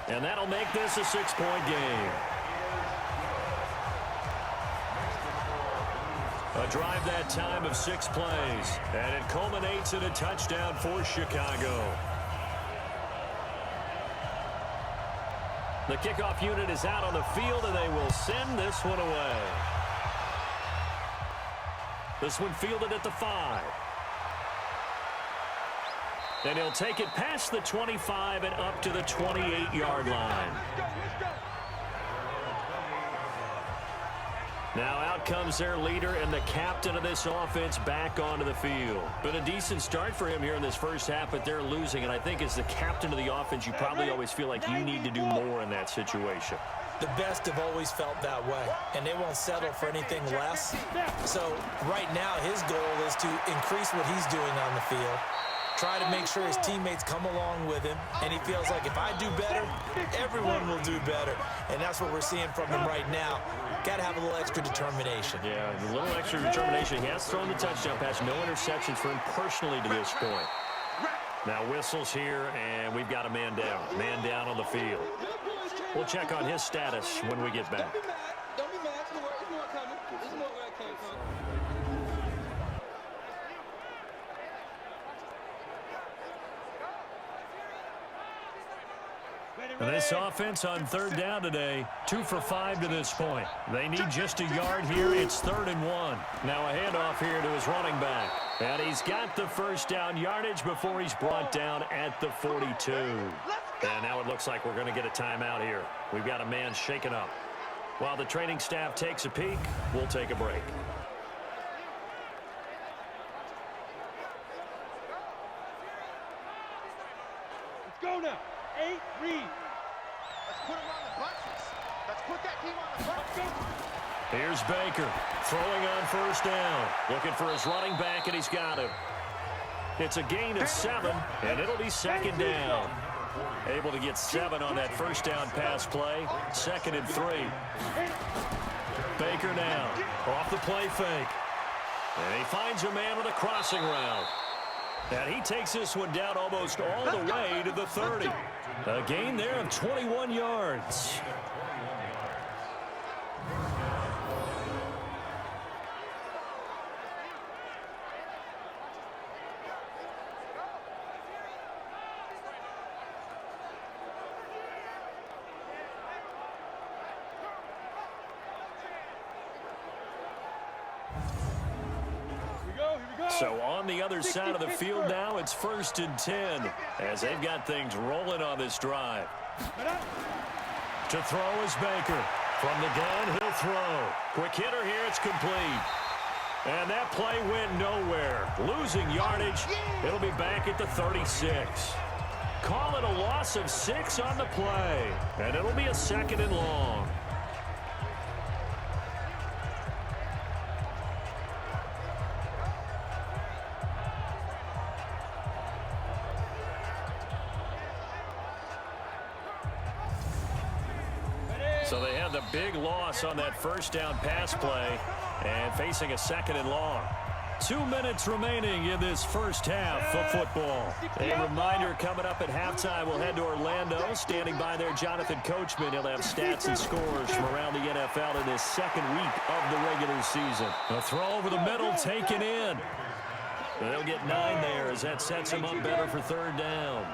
And that'll make this a 6-point game. A drive that time of 6 plays. And it culminates in a touchdown for Chicago. The kickoff unit is out on the field, and they will send this one away. This one fielded at the 5. And he'll take it past the 25 and up to the 28-yard line. Now out comes their leader and the captain of this offense back onto the field. Been a decent start for him here in this first half, but they're losing. And I think as the captain of the offense, you probably always feel like you need to do more in that situation. The best have always felt that way, and they won't settle for anything less. So right now his goal is to increase what he's doing on the field. Try to make sure his teammates come along with him, and he feels like if I do better, everyone will do better. And that's what we're seeing from him right now. Got to have a little extra determination. Yeah, a little extra determination. He has thrown the touchdown pass. No interceptions for him personally to this point. Now whistles here, and we've got a man down. Man down on the field. We'll check on his status when we get back. Don't be mad. It's more coming. It's more where it came from. And this offense on 3rd down today, 2 for 5 to this point. They need just a yard here. It's 3rd and 1. Now a handoff here to his running back. And he's got the first down yardage before he's brought down at the 42. And now it looks like we're going to get a timeout here. We've got a man shaken up. While the training staff takes a peek, we'll take a break. Let's go now. 8, read. Let's put him on the bunches. Let's put that team on the bunches. Here's Baker throwing on 1st down. Looking for his running back, and he's got him. It's a gain of 7, and it'll be 2nd down. Able to get 7 on that 1st down pass play. 2nd and 3. Baker now off the play fake. And he finds a man with a crossing route. And he takes this one down almost all the way to the 30. A gain there of 21 yards. So on the other side of the field now, it's 1st and 10 as they've got things rolling on this drive. To throw is Baker. From the gun, he'll throw. Quick hitter here, it's complete. And that play went nowhere. Losing yardage. It'll be back at the 36. Call it a loss of 6 on the play. And it'll be a 2nd and long. So they had the big loss on that first down pass play and facing a 2nd and long. 2 minutes remaining in this first half of football. A reminder, coming up at halftime, we'll head to Orlando. Standing by there, Jonathan Coachman. He'll have stats and scores from around the NFL in this 2nd week of the regular season. A throw over the middle, taken in. They'll get 9 there as that sets them up better for 3rd down.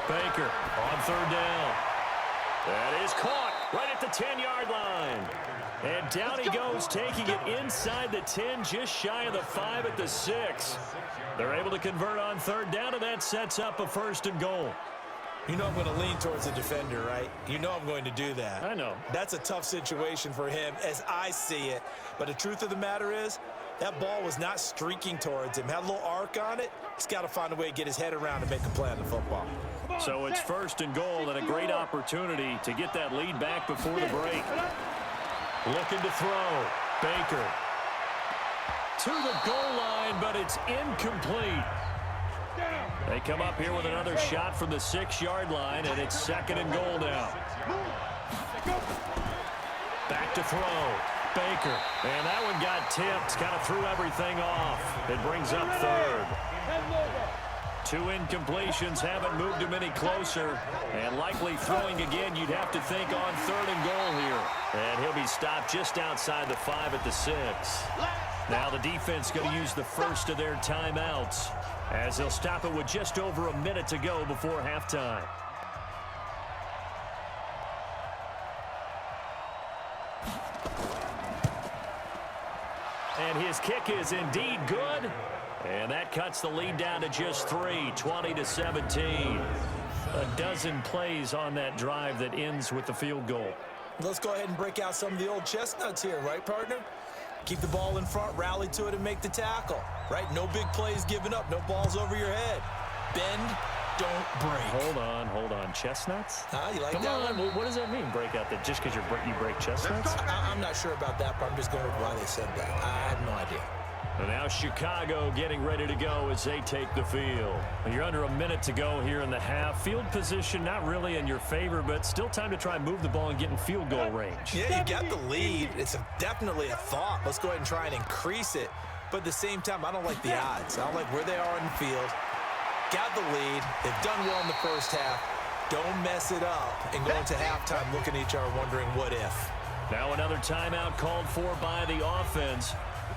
Baker on 3rd down. That is caught right at the 10-yard line. And down he goes, taking it inside the 10, just shy of the 5 at the 6. They're able to convert on 3rd down, and that sets up a 1st and goal. You know I'm going to lean towards the defender, right? You know I'm going to do that. I know. That's a tough situation for him as I see it. But the truth of the matter is, that ball was not streaking towards him. Had a little arc on it. He's got to find a way to get his head around and make a play on the football. So it's 1st and goal and a great opportunity to get that lead back before the break. Looking to throw. Baker to the goal line, but it's incomplete. They come up here with another shot from the 6-yard line, and it's 2nd and goal now. Back to throw. Baker. And that one got tipped. Kind of threw everything off. It brings up 3rd. 2 incompletions haven't moved him any closer. And likely throwing again, you'd have to think on 3rd and goal here. And he'll be stopped just outside the 5 at the 6. Now the defense going to use the first of their timeouts as they'll stop it with just over a minute to go before halftime. And his kick is indeed good. And that cuts the lead down to just 3, 20-17. A dozen plays on that drive that ends with the field goal. Let's go ahead and break out some of the old chestnuts here, right, partner? Keep the ball in front, rally to it, and make the tackle, right? No big plays given up, no balls over your head. Bend, don't break. Hold on. Chestnuts? You like Come that on. one? What does that mean, break out? That just because you break chestnuts? I'm not sure about that part. I'm just going with why they said that. I have no idea. And now Chicago getting ready to go as they take the field. You're under a minute to go here in the half. Field position not really in your favor, but still time to try and move the ball and get in field goal range. Yeah, you got the lead. It's definitely a thought. Let's go ahead and try and increase it. But at the same time, I don't like the odds. I don't like where they are in the field. Got the lead. They've done well in the first half. Don't mess it up and go into halftime looking at each other wondering what if. Now another timeout called for by the offense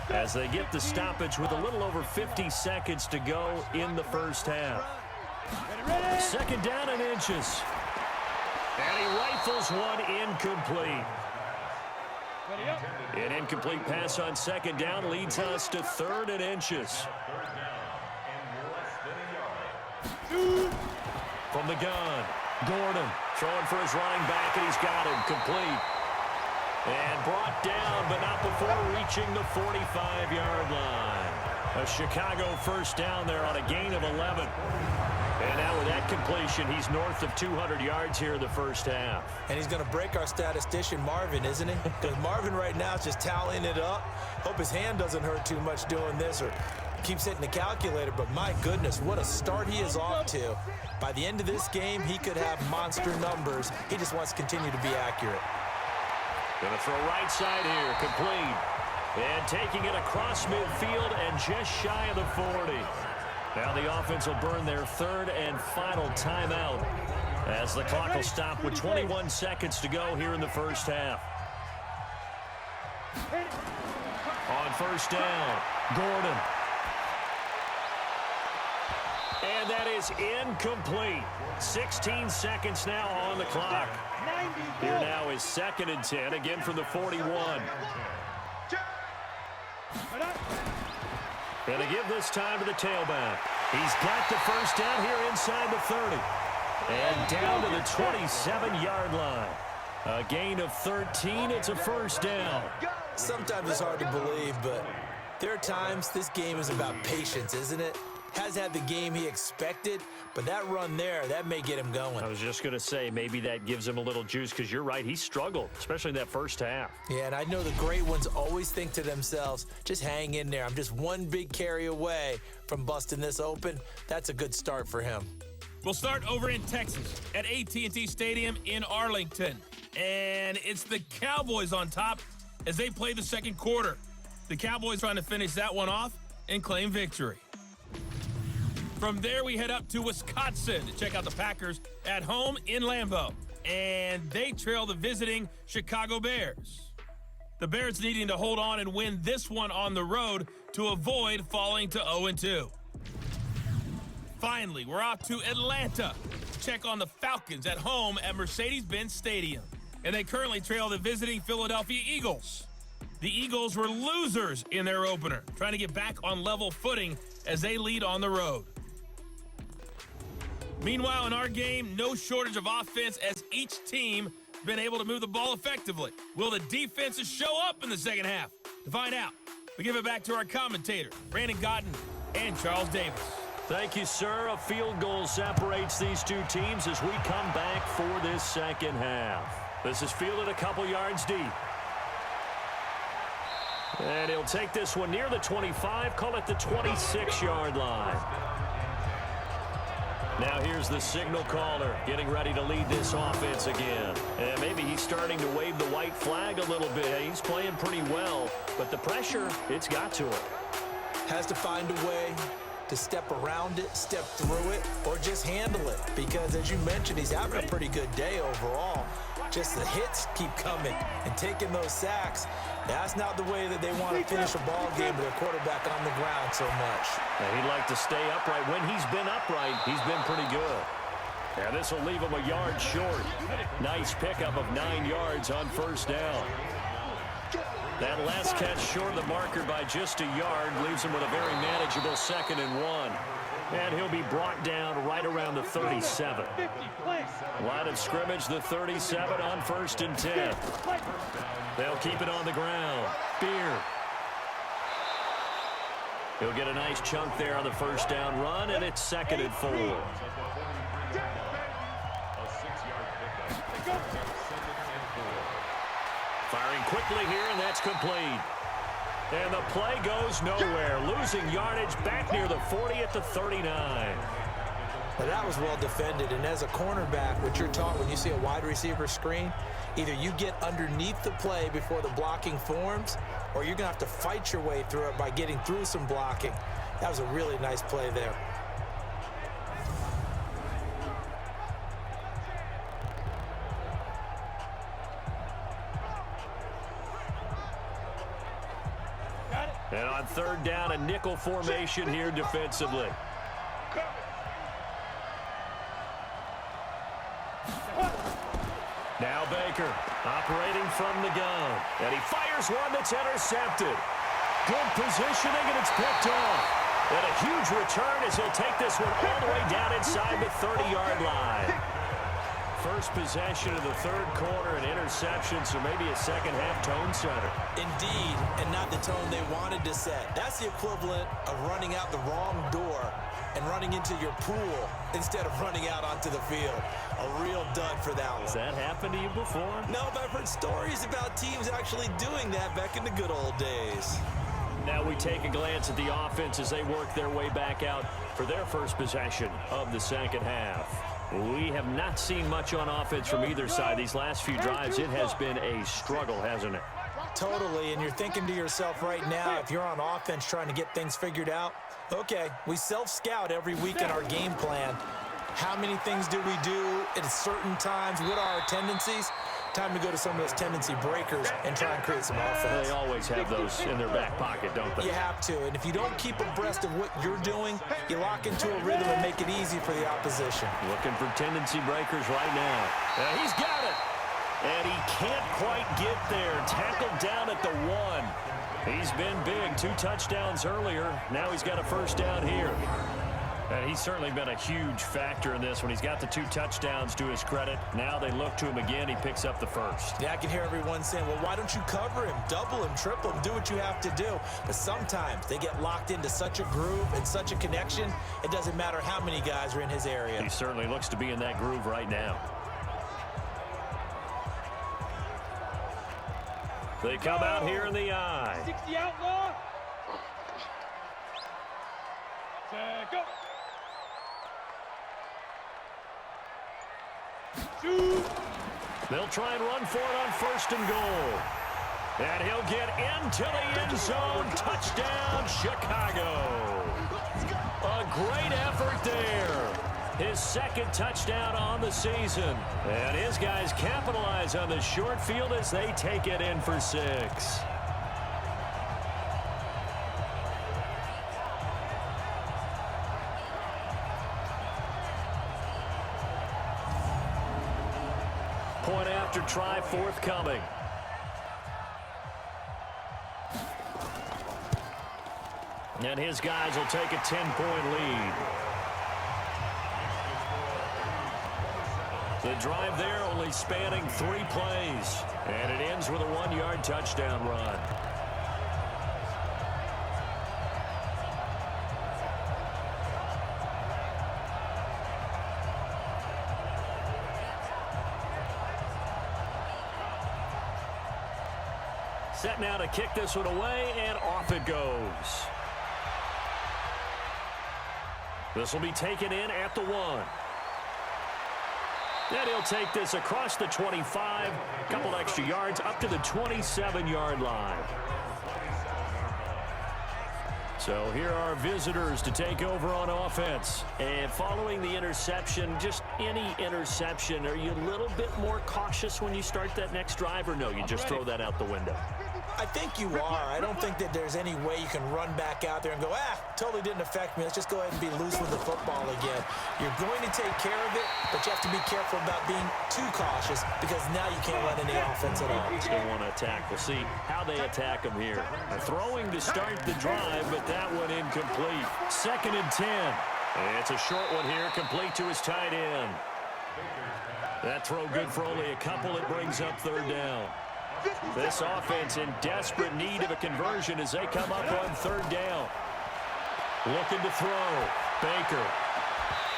as they get the stoppage with a little over 50 seconds to go in the first half. 2nd down and inches. And he rifles one incomplete. An incomplete pass on 2nd down leads us to 3rd and inches. From the gun, Gordon throwing for his running back, and he's got him complete. And brought down, but not before reaching the 45-yard line. A Chicago 1st down there on a gain of 11. And now with that completion, he's north of 200 yards here in the first half. And he's going to break our statistician, Marvin, isn't he? Because Marvin right now is just tallying it up. Hope his hand doesn't hurt too much doing this or keeps hitting the calculator. But my goodness, what a start he is off to. By the end of this game, he could have monster numbers. He just wants to continue to be accurate. Going to throw right side here, complete. And taking it across midfield and just shy of the 40. Now the offense will burn their 3rd and final timeout as the clock will stop with 21 seconds to go here in the first half. On 1st down, Gordon. And that is incomplete. 16 seconds now on the clock. Here now is 2nd and 10, again from the 41. And to give this time to the tailback. He's got the 1st down here inside the 30. And down to the 27-yard line. A gain of 13. It's a 1st down. Sometimes it's hard to believe, but there are times this game is about patience, isn't it? Has had the game he expected, but that run there, that may get him going. I was just going to say, maybe that gives him a little juice, because you're right, he struggled, especially in that first half. Yeah, and I know the great ones always think to themselves, just hang in there. I'm just one big carry away from busting this open. That's a good start for him. We'll start over in Texas at AT&T Stadium in Arlington. And it's the Cowboys on top as they play the second quarter. The Cowboys trying to finish that one off and claim victory. From there, we head up to Wisconsin to check out the Packers at home in Lambeau. And they trail the visiting Chicago Bears. The Bears needing to hold on and win this one on the road to avoid falling to 0-2. Finally, we're off to Atlanta to check on the Falcons at home at Mercedes-Benz Stadium. And they currently trail the visiting Philadelphia Eagles. The Eagles were losers in their opener, trying to get back on level footing as they lead on the road. Meanwhile, in our game, no shortage of offense as each team has been able to move the ball effectively. Will the defenses show up in the second half? To find out, we give it back to our commentator, Brandon Gotten and Charles Davis. Thank you, sir. A field goal separates these two teams as we come back for this second half. This is fielded a couple yards deep. And he'll take this one near the 25, call it the 26-yard line. Now here's the signal caller getting ready to lead this offense again. And maybe he's starting to wave the white flag a little bit. He's playing pretty well, but the pressure, it's got to him. Has to find a way to step around it, step through it, or just handle it. Because as you mentioned, he's having a pretty good day overall. Just the hits keep coming and taking those sacks. That's not the way that they want to finish a ball game with a quarterback on the ground so much. And he'd like to stay upright. When he's been upright, he's been pretty good. And this will leave him a yard short. Nice pickup of 9 yards on first down. That last catch short of the marker by just a yard leaves him with a very manageable 2nd and 1. And he'll be brought down right around the 37. Line of scrimmage, the 37 on 1st and 10. They'll keep it on the ground. Beer. He'll get a nice chunk there on the first down run, and it's 2nd and 4. Firing quickly here, and that's complete. And the play goes nowhere. Losing yardage back near the 40 at the 39. Now that was well defended, and as a cornerback, what you're taught when you see a wide receiver screen, either you get underneath the play before the blocking forms, or you're going to have to fight your way through it by getting through some blocking. That was a really nice play there. And on 3rd down, a nickel formation here defensively. Now Baker operating from the gun. And he fires one that's intercepted. Good positioning, and it's picked off. And a huge return as he'll take this one all the way down inside the 30-yard line. First possession of the 3rd quarter, an interception, so maybe a second-half tone setter. Indeed, and not the tone they wanted to set. That's the equivalent of running out the wrong door and running into your pool instead of running out onto the field. A real dud for that one. Has that happened to you before? No, but I've heard stories about teams actually doing that back in the good old days. Now we take a glance at the offense as they work their way back out for their first possession of the second half. We have not seen much on offense from either side. These last few drives, it has been a struggle, hasn't it? Totally, and you're thinking to yourself right now, if you're on offense trying to get things figured out, okay, we self-scout every week in our game plan. How many things do we do at certain times? What are our tendencies? Time to go to some of those tendency breakers and try and create some offense. They always have those in their back pocket, don't they? You have to, and if you don't keep abreast of what you're doing, you lock into a rhythm and make it easy for the opposition. Looking for tendency breakers right now. He's got it, and he can't quite get there. Tackled down at the 1. He's been big, 2 touchdowns earlier. Now he's got a first down here. And he's certainly been a huge factor in this when he's got the 2 touchdowns to his credit. Now they look to him again. He picks up the first. Yeah, I can hear everyone saying, well, why don't you cover him, double him, triple him, do what you have to do. But sometimes they get locked into such a groove and such a connection, it doesn't matter how many guys are in his area. He certainly looks to be in that groove right now. They come out here in the eye. 60 outlaw. Go. They'll try and run for it on 1st and goal. And he'll get into the end zone. Touchdown, Chicago. A great effort there. His 2nd touchdown on the season. And his guys capitalize on the short field as they take it in for 6. Point after try forthcoming. And his guys will take a 10-point lead. The drive there only spanning 3 plays. And it ends with a 1-yard touchdown run. Set now to kick this one away, and off it goes. This will be taken in at the 1. And he'll take this across the 25, a couple extra yards up to the 27-yard line. So here are visitors to take over on offense. And following the interception, just any interception, are you a little bit more cautious when you start that next drive, or no, you just throw that out the window? I think you are. I don't think that there's any way you can run back out there and go, totally didn't affect me. Let's just go ahead and be loose with the football again. You're going to take care of it, but you have to be careful about being too cautious because now you can't run any offense at all. Still want to attack. We'll see how they attack him here. Throwing to start the drive, but that one incomplete. 2nd and 10. It's a short one here, complete to his tight end. That throw good for only a couple. It brings up 3rd down. This offense in desperate need of a conversion as they come up on 3rd down. Looking to throw. Baker.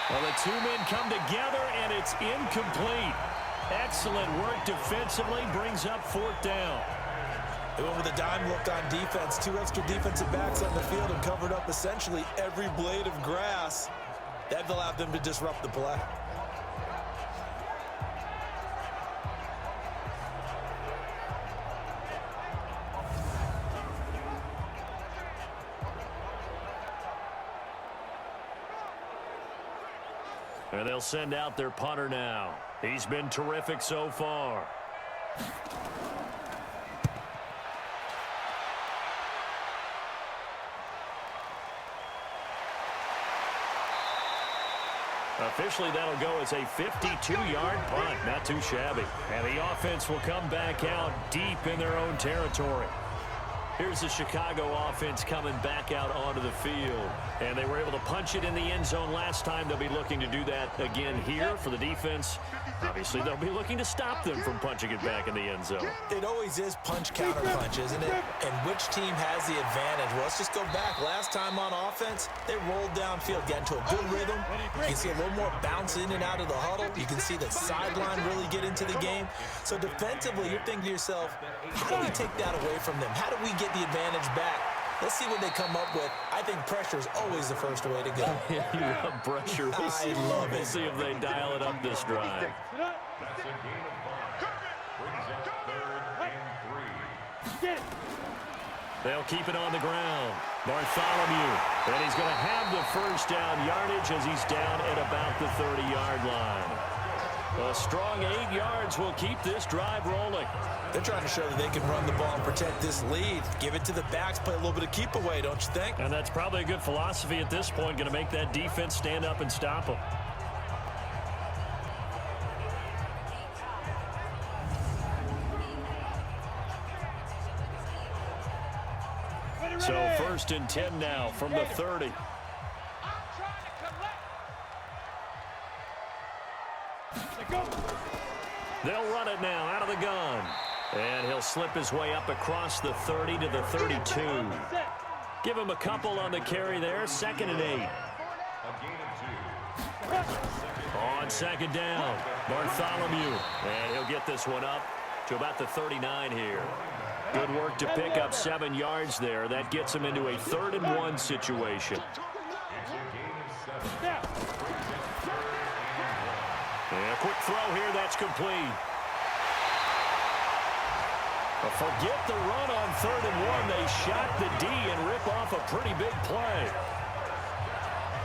Well, the 2 men come together, and it's incomplete. Excellent work defensively. Brings up 4th down. They went with a dime look on defense. 2 extra defensive backs on the field and covered up essentially every blade of grass. That allowed them to disrupt the play. And they'll send out their punter now. He's been terrific so far. Officially, that'll go as a 52-yard punt. Not too shabby. And the offense will come back out deep in their own territory. Here's the Chicago offense coming back out onto the field. And they were able to punch it in the end zone last time. They'll be looking to do that again here for the defense. Obviously, they'll be looking to stop them from punching it back in the end zone. It always is punch-counter-punch, isn't it? And which team has the advantage? Well, let's just go back. Last time on offense, they rolled downfield, got into a good rhythm. You can see a little more bounce in and out of the huddle. You can see the sideline really get into the game. So defensively, you're thinking to yourself, how do we take that away from them? How do we get the advantage back? Let's see what they come up with. I think pressure is always the first way to go. You love pressure. I love it. We'll see if they dial it up this drive. That's a gain of 5. Brings up 3rd and 3. They'll keep it on the ground. Bartholomew. And he's going to have the 1st down yardage as he's down at about the 30-yard line. A strong 8 yards will keep this drive rolling. They're trying to show that they can run the ball and protect this lead. Give it to the backs, play a little bit of keep away, don't you think? And that's probably a good philosophy at this point, going to make that defense stand up and stop them. So 1st and 10 now from the 30. They'll run it now out of the gun. And he'll slip his way up across the 30 to the 32. Give him a couple on the carry there. 2nd and 8. On 2nd down, Bartholomew. And he'll get this one up to about the 39 here. Good work to pick up 7 yards there. That gets him into a 3rd and 1 situation. And a quick throw here, that's complete. Forget the run on 3rd and 1. They shot the D and rip off a pretty big play.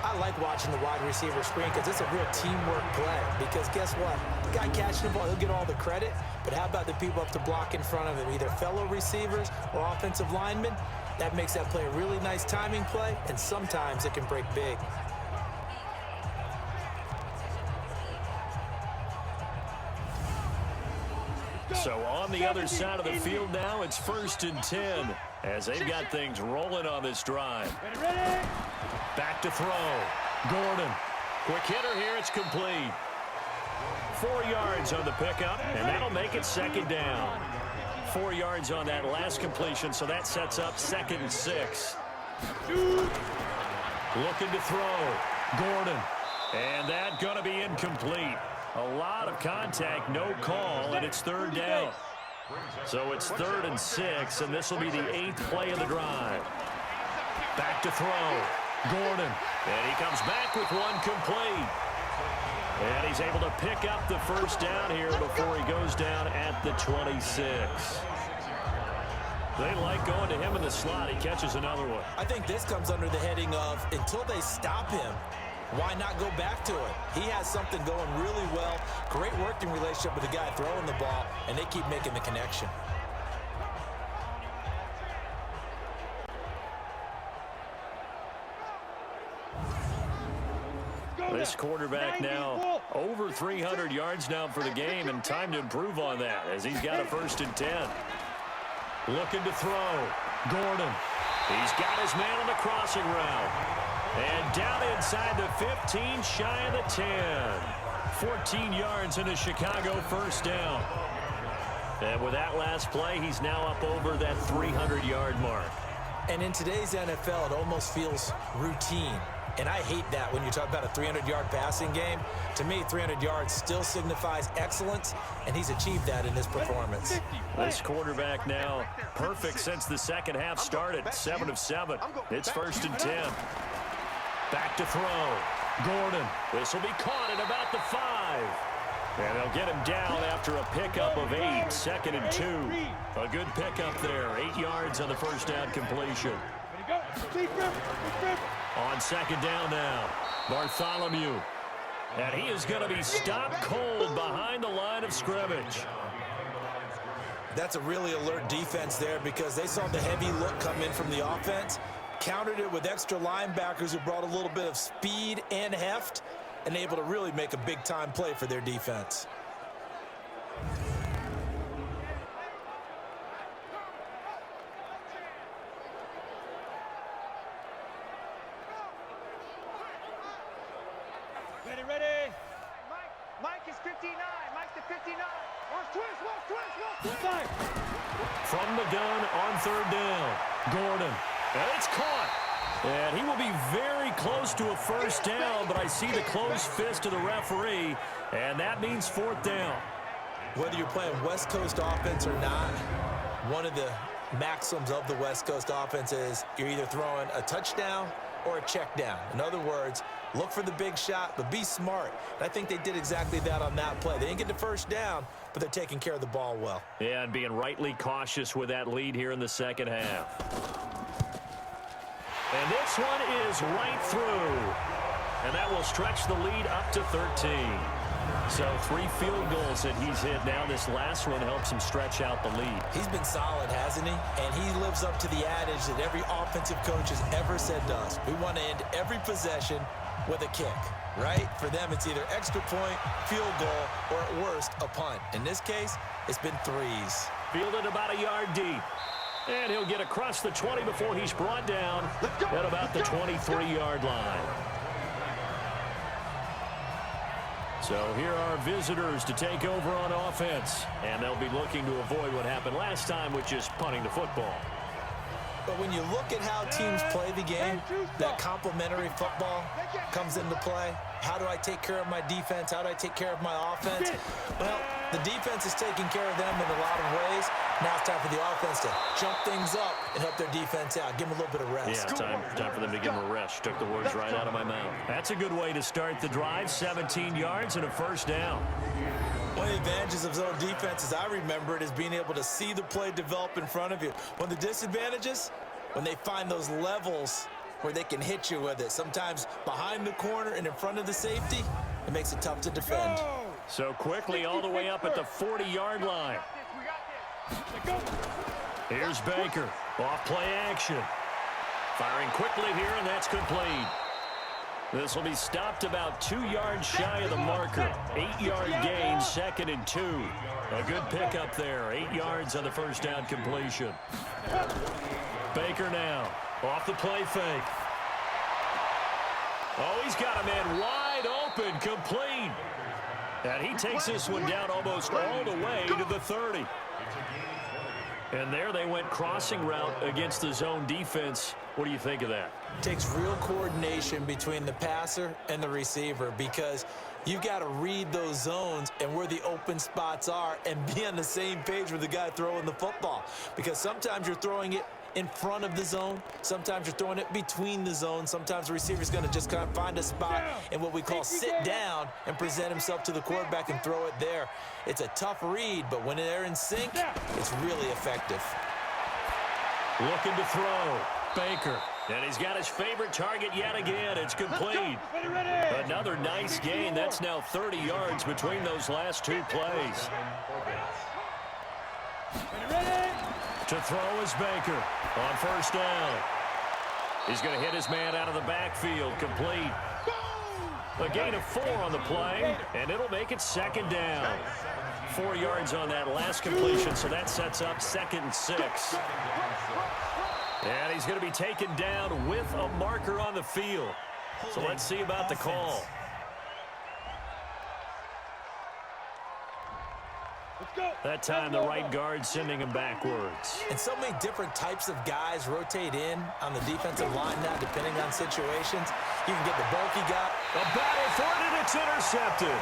I like watching the wide receiver screen because it's a real teamwork play. Because guess what? The guy catching the ball, he'll get all the credit. But how about the people up to block in front of him, either fellow receivers or offensive linemen? That makes that play a really nice timing play, and sometimes it can break big. So on the other side of the field now, it's 1st and 10 as they've got things rolling on this drive. Back to throw. Gordon. Quick hitter here. It's complete. 4 yards on the pickup, and that'll make it 2nd down. 4 yards on that last completion, so that sets up 2nd and 6. Looking to throw. Gordon. And that going to be incomplete. A lot of contact, no call, and it's 3rd down. So it's 3rd and 6, and this will be the 8th play of the drive. Back to throw. Gordon. And he comes back with one complete. And he's able to pick up the 1st down here before he goes down at the 26. They like going to him in the slot. He catches another one. I think this comes under the heading of until they stop him, why not go back to it? He has something going really well. Great working relationship with the guy throwing the ball, and they keep making the connection. This quarterback now over 300 yards now for the game, and time to improve on that as he's got a 1st and 10. Looking to throw. Gordon. He's got his man on the crossing route. And down inside the 15, shy of the 10. 14 yards in a Chicago 1st down. And with that last play, he's now up over that 300-yard mark. And in today's NFL, it almost feels routine. And I hate that when you talk about a 300-yard passing game. To me, 300 yards still signifies excellence, and he's achieved that in this performance. This quarterback now perfect since the second half started, 7 of 7. It's 1st and 10. Back to throw. Gordon. This will be caught at about the 5. And they'll get him down after a pickup of 8, 2nd and 2. A good pickup there, 8 yards on the 1st down completion. On 2nd down now, Bartholomew. And he is going to be stopped cold behind the line of scrimmage. That's a really alert defense there because they saw the heavy look come in from the offense, countered it with extra linebackers who brought a little bit of speed and heft, and able to really make a big-time play for their defense. Ready. Mike is 59. Mike's the 59. Watch twist. From the gun on 3rd down. Gordon. And it's caught. And he will be very close to a 1st down, but I see the closed fist of the referee, and that means 4th down. Whether you're playing West Coast offense or not, one of the maxims of the West Coast offense is you're either throwing a touchdown or a check down. In other words, look for the big shot, but be smart. And I think they did exactly that on that play. They didn't get the 1st down, but they're taking care of the ball well. Yeah, and being rightly cautious with that lead here in the second half. And this one is right through. And that will stretch the lead up to 13. So 3 field goals that he's hit now. This last one helps him stretch out the lead. He's been solid, hasn't he? And he lives up to the adage that every offensive coach has ever said to us. We want to end every possession with a kick, right? For them, it's either extra point, field goal, or at worst, a punt. In this case, it's been 3s. Fielded about a yard deep. And he'll get across the 20 before he's brought down at about the 23-yard line. So here are visitors to take over on offense. And they'll be looking to avoid what happened last time, which is punting the football. But when you look at how teams play the game, that complementary football comes into play. How do I take care of my defense? How do I take care of my offense? Well, the defense is taking care of them in a lot of ways. Now it's time for the offense to jump things up and help their defense out. Give them a little bit of rest. Yeah, time for them to give them a rest. Took the words right out of my mouth. That's a good way to start the drive. 17 yards and a first down. One of the advantages of zone defense, as I remember it, is being able to see the play develop in front of you. One of the disadvantages, when they find those levels where they can hit you with it, sometimes behind the corner and in front of the safety, it makes it tough to defend. So quickly all the way up at the 40-yard line. Here's Baker. Off play action. Firing quickly here, and that's complete. This will be stopped about 2 yards shy of the marker. 8-yard gain, 2nd and 2. A good pickup there. 8 yards on the first down completion. Baker now. Off the play fake. Oh, he's got a man wide open, complete. And he takes this one down almost all the way to the 30. And there they went crossing route against the zone defense. What do you think of that? Takes real coordination between the passer and the receiver, because you've got to read those zones and where the open spots are and be on the same page with the guy throwing the football. Because sometimes you're throwing it in front of the zone. Sometimes you're throwing it between the zones. Sometimes the receiver's going to just kind of find a spot and what we call sit down and present himself to the quarterback and throw it there. It's a tough read, but when they're in sync, it's really effective. Looking to throw. Baker. And he's got his favorite target yet again. It's complete. Another nice gain. That's now 30 yards between those last two plays. To throw is Baker on first down. He's going to hit his man out of the backfield. Complete. A gain of 4 on the play, and it'll make it 2nd down. 4 yards on that last completion, so that sets up 2nd and 6. And he's going to be taken down with a marker on the field. So let's see about the call. That time the right guard sending him backwards. And so many different types of guys rotate in on the defensive line now, depending on situations. You can get the bulky guy. A battle for it, and it's intercepted.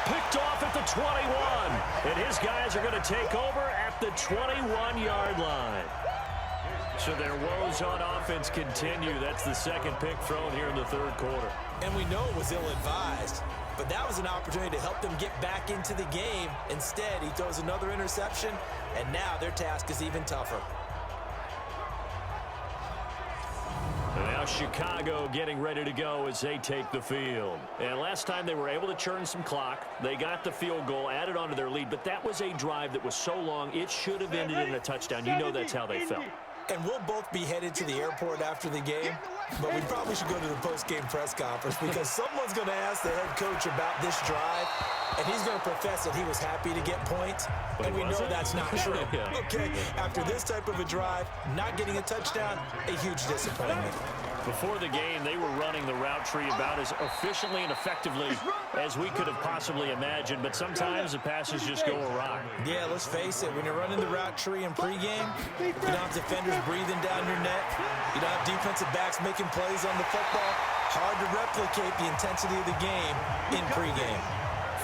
Picked off at the 21. And his guys are going to take over at the 21-yard line. So their woes on offense continue. That's the 2nd pick thrown here in the 3rd quarter. And we know it was ill-advised, but that was an opportunity to help them get back into the game. Instead, he throws another interception, and now their task is even tougher. And now Chicago getting ready to go as they take the field. And last time they were able to churn some clock. They got the field goal, added on to their lead, but that was a drive that was so long, it should have ended in a touchdown. You know that's how they felt. And we'll both be headed to the airport after the game, but we probably should go to the post-game press conference, because someone's going to ask the head coach about this drive, and he's going to profess that he was happy to get points, and we know that's not true. Okay, after this type of a drive, not getting a touchdown, a huge disappointment. Before the game, they were running the route tree about as efficiently and effectively as we could have possibly imagined, but sometimes the passes just go awry. Yeah, let's face it, when you're running the route tree in pregame, you don't have defenders breathing down your neck, you don't have defensive backs making plays on the football. Hard to replicate the intensity of the game in pregame.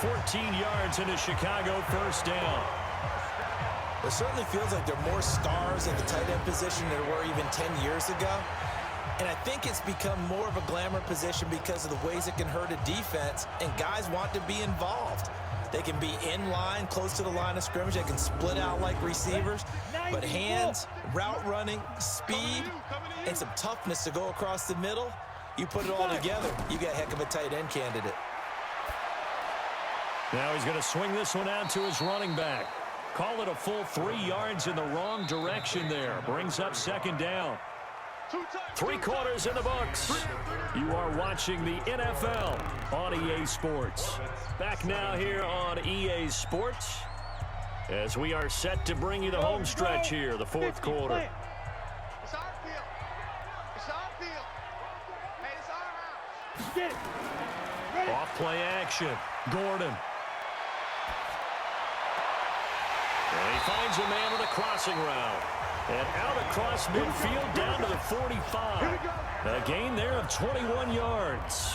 14 yards in a Chicago first down. It certainly feels like there are more stars at the tight end position than there were even 10 years ago. And I think it's become more of a glamour position because of the ways it can hurt a defense, and guys want to be involved. They can be in line, close to the line of scrimmage. They can split out like receivers. But hands, route running, speed, and some toughness to go across the middle, you put it all together, you got a heck of a tight end candidate. Now he's going to swing this one out to his running back. Call it a full 3 yards in the wrong direction there. Brings up 2nd down. 3 quarters in the books. You are watching the NFL on EA Sports. Back now here on EA Sports as we are set to bring you the home stretch here, the 4th quarter. It's our field. It's our field. Hey, it's our house. Get it. Ready. Off play action. Gordon. And he finds a man on the crossing route. And out across midfield down to the 45. A gain there of 21 yards.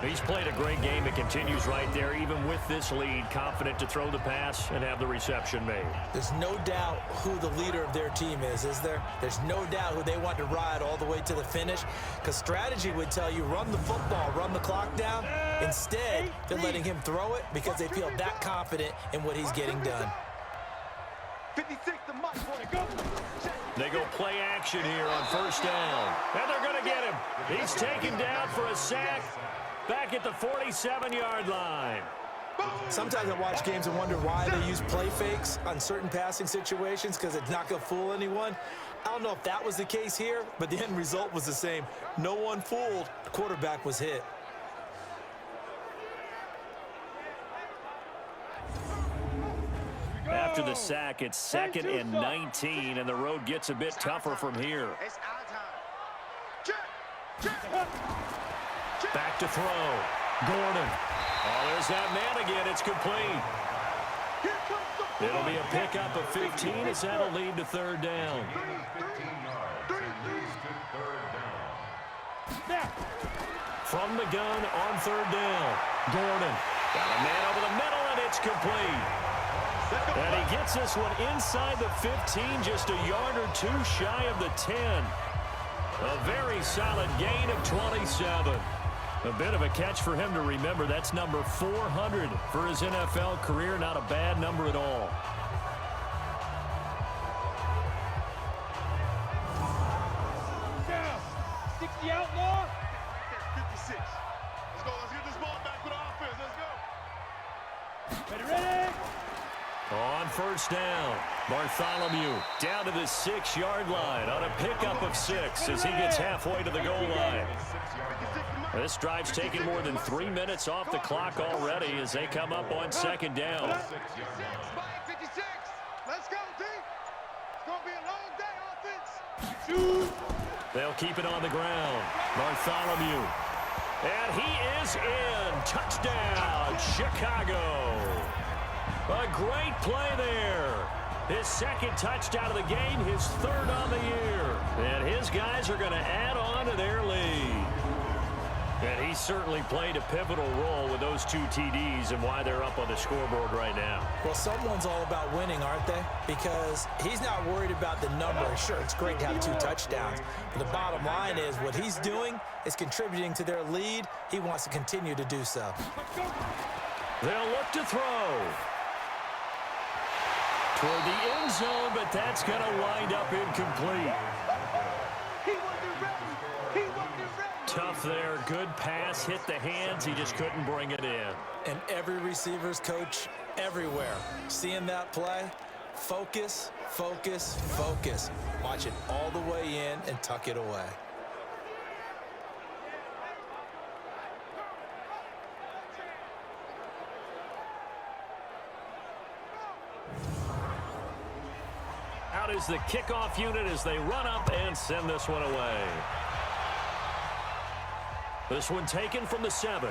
He's played a great game. It continues right there, even with this lead, confident to throw the pass and have the reception made. There's no doubt who the leader of their team is there? There's no doubt who they want to ride all the way to the finish, because strategy would tell you run the football, run the clock down. Instead, they're letting him throw it because they feel that confident in what he's getting done. 56 to Mike. Go. They go play action here on first down. And they're going to get him. He's taken down for a sack back at the 47-yard line. Sometimes I watch games and wonder why they use play fakes on certain passing situations, because it's not going to fool anyone. I don't know if that was the case here, but the end result was the same. No one fooled. The quarterback was hit. After the sack, it's 2nd and 19, and the road gets a bit tougher from here. It's our time. Check. Back to throw. Gordon. Oh, there's that man again. It's complete. It'll be a pickup of 15 as that'll lead to third down. 15 yards and leads to third down. From the gun on third down. Gordon. Got a man over the middle, and it's complete. And he gets this one inside the 15, just a yard or two shy of the 10. A very solid gain of 27. A bit of a catch for him to remember. That's number 400 for his NFL career. Not a bad number at all. Down. 60 outlaw. 56. Let's go. Let's get this ball back with our offense. Let's go. Ready. On first down, Bartholomew down to the 6-yard line on a pickup of 6 as he gets halfway to the goal line. This drive's taken more than 3 minutes off the clock already as they come up on second down. 56. Let's go, D. It's going to be a long day, offense. They'll keep it on the ground. Bartholomew. And he is in. Touchdown, Chicago. A great play there. His second touchdown of the game, his third on the year. And his guys are going to add on to their lead. And he certainly played a pivotal role with those 2 TDs and why they're up on the scoreboard right now. Well, someone's all about winning, aren't they? Because he's not worried about the number. Sure, it's great to have 2 touchdowns. But the bottom line is what he's doing is contributing to their lead. He wants to continue to do so. They'll look to throw. Toward the end zone, but that's going to wind up incomplete. Tough there. Good pass. Hit the hands. He just couldn't bring it in. And every receiver's coach everywhere, seeing that play, focus, focus, focus. Watch it all the way in and tuck it away. Out is the kickoff unit as they run up and send this one away. This one taken from the 7.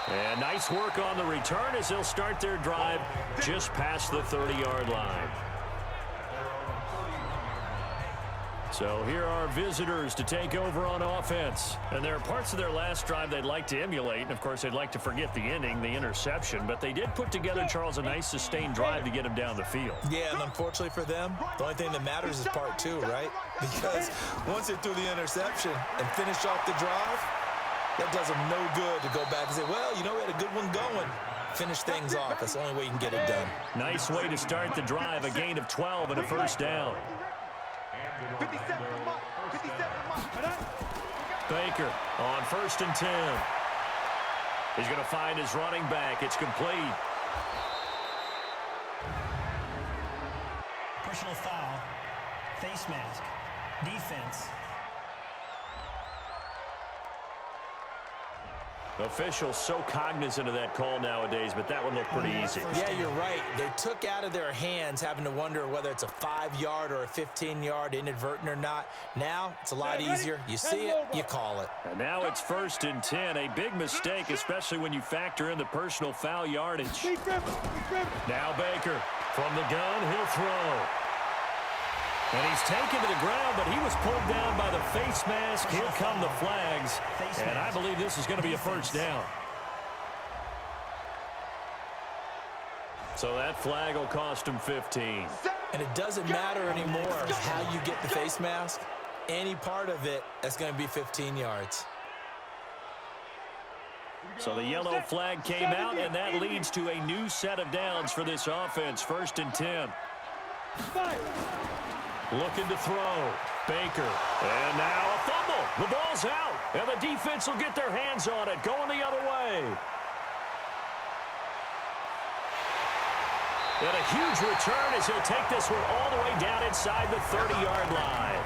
And nice work on the return as they'll start their drive just past the 30-yard line. So here are visitors to take over on offense. And there are parts of their last drive they'd like to emulate. And, of course, they'd like to forget the ending, the interception. But they did put together, Charles, a nice sustained drive to get them down the field. Yeah, and unfortunately for them, the only thing that matters is part 2, right? Because once they threw the interception and finished off the drive, that does them no good to go back and say, well, you know, we had a good one going. Finish things off. That's the only way you can get it done. Nice way to start the drive, a gain of 12 and a first down. 57 to Mike. 57 to Mike. Baker on 1st and 10. He's going to find his running back. It's complete. Personal foul. Face mask. Defense. Officials so cognizant of that call nowadays, but that one looked pretty easy. Yeah, you're right. They took out of their hands having to wonder whether it's a 5-yard or a 15-yard, inadvertent or not. Now, it's a lot easier. You see it, you call it. And now it's 1st and 10. A big mistake, especially when you factor in the personal foul yardage. Now Baker from the gun, he'll throw. And he's taken to the ground, but he was pulled down by the face mask. Here come the flags. And I believe this is going to be a first down. So that flag will cost him 15. And it doesn't matter anymore how you get the face mask. Any part of it, that's going to be 15 yards. So the yellow flag came out, and that leads to a new set of downs for this offense. 1st and 10. Looking to throw. Baker. And now a fumble. The ball's out. And the defense will get their hands on it. Going the other way. And a huge return as he'll take this one all the way down inside the 30-yard line.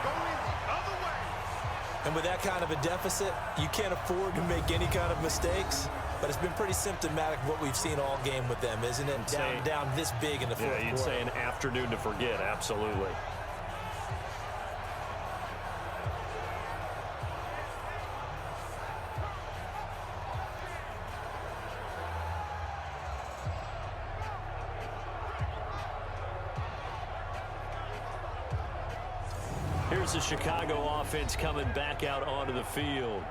And with that kind of a deficit, you can't afford to make any kind of mistakes. But it's been pretty symptomatic of what we've seen all game with them, isn't it? Down this big in the fourth quarter. Yeah, you'd say an afternoon to forget, absolutely. Here's the Chicago offense coming back out onto the field.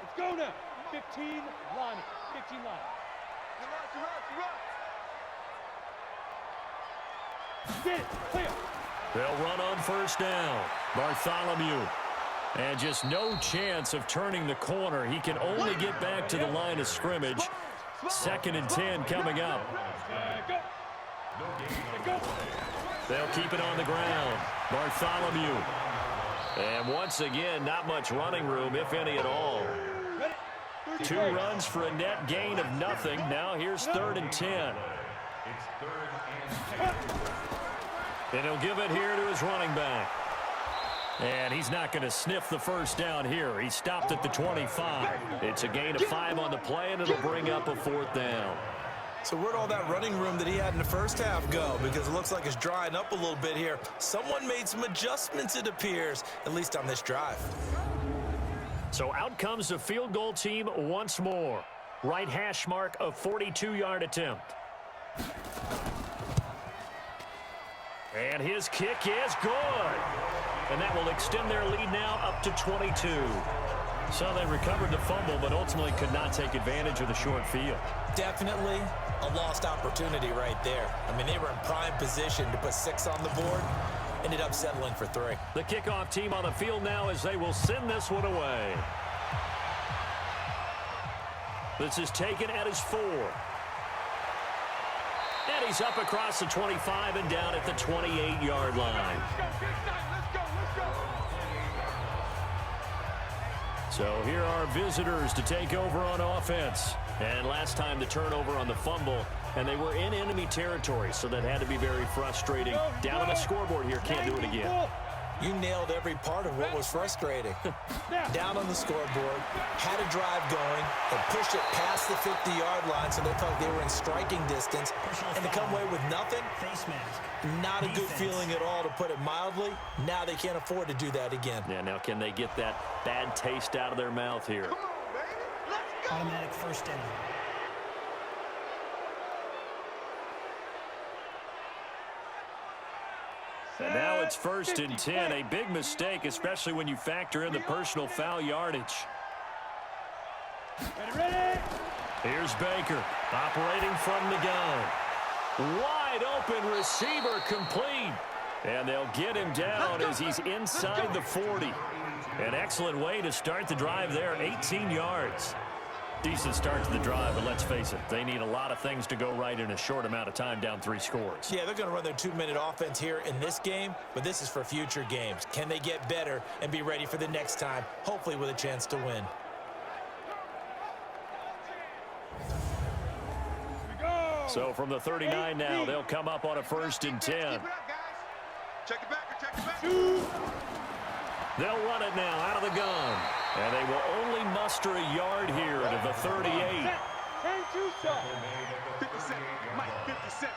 Let's go now. 15 line. 15 line. Get it. Clear. They'll run on first down. Bartholomew. And just no chance of turning the corner. He can only get back to the line of scrimmage. 2nd and 10 coming up. They'll keep it on the ground. Bartholomew. And once again, not much running room, if any at all. 2 runs for a net gain of nothing. Now here's 3rd and 10. And he'll give it here to his running back. And he's not going to sniff the first down here. He stopped at the 25. It's a gain of 5 on the play, and it'll bring up a 4th down. So where'd all that running room that he had in the first half go? Because it looks like it's drying up a little bit here. Someone made some adjustments, it appears, at least on this drive. So out comes the field goal team once more. Right hash mark of 42-yard attempt. And his kick is good. And that will extend their lead now up to 22. So they recovered the fumble, but ultimately could not take advantage of the short field. Definitely a lost opportunity right there. I mean, they were in prime position to put 6 on the board. Ended up settling for 3. The kickoff team on the field now as they will send this one away. This is taken at his 4. And he's up across the 25 and down at the 28-yard line. So here are visitors to take over on offense. And last time the turnover on the fumble, and they were in enemy territory, so that had to be very frustrating. Down on the scoreboard here, can't do it again. You nailed every part of what was frustrating. Down on the scoreboard, had a drive going, and pushed it past the 50-yard line so they felt like they were in striking distance, and to come away with nothing, not a good feeling at all, to put it mildly. Now they can't afford to do that again. Yeah, now can they get that bad taste out of their mouth here? Come on, baby. Let's go. Automatic first down. And now it's 1st and 10. A big mistake, especially when you factor in the personal foul yardage. Ready. Here's Baker operating from the gun. Wide open receiver complete. And they'll get him down as he's inside the 40. An excellent way to start the drive there, 18 yards. Decent start to the drive, but let's face it, they need a lot of things to go right in a short amount of time, down 3 scores. Yeah, they're going to run their 2-minute offense here in this game, but this is for future games. Can they get better and be ready for the next time, hopefully with a chance to win? So from the 39 now, they'll come up on a 1st and 10. Keep it up, guys. Check it back. Check it back. They'll run it now out of the gun. And they will only muster a yard here to the 38. 57. Mike, 57.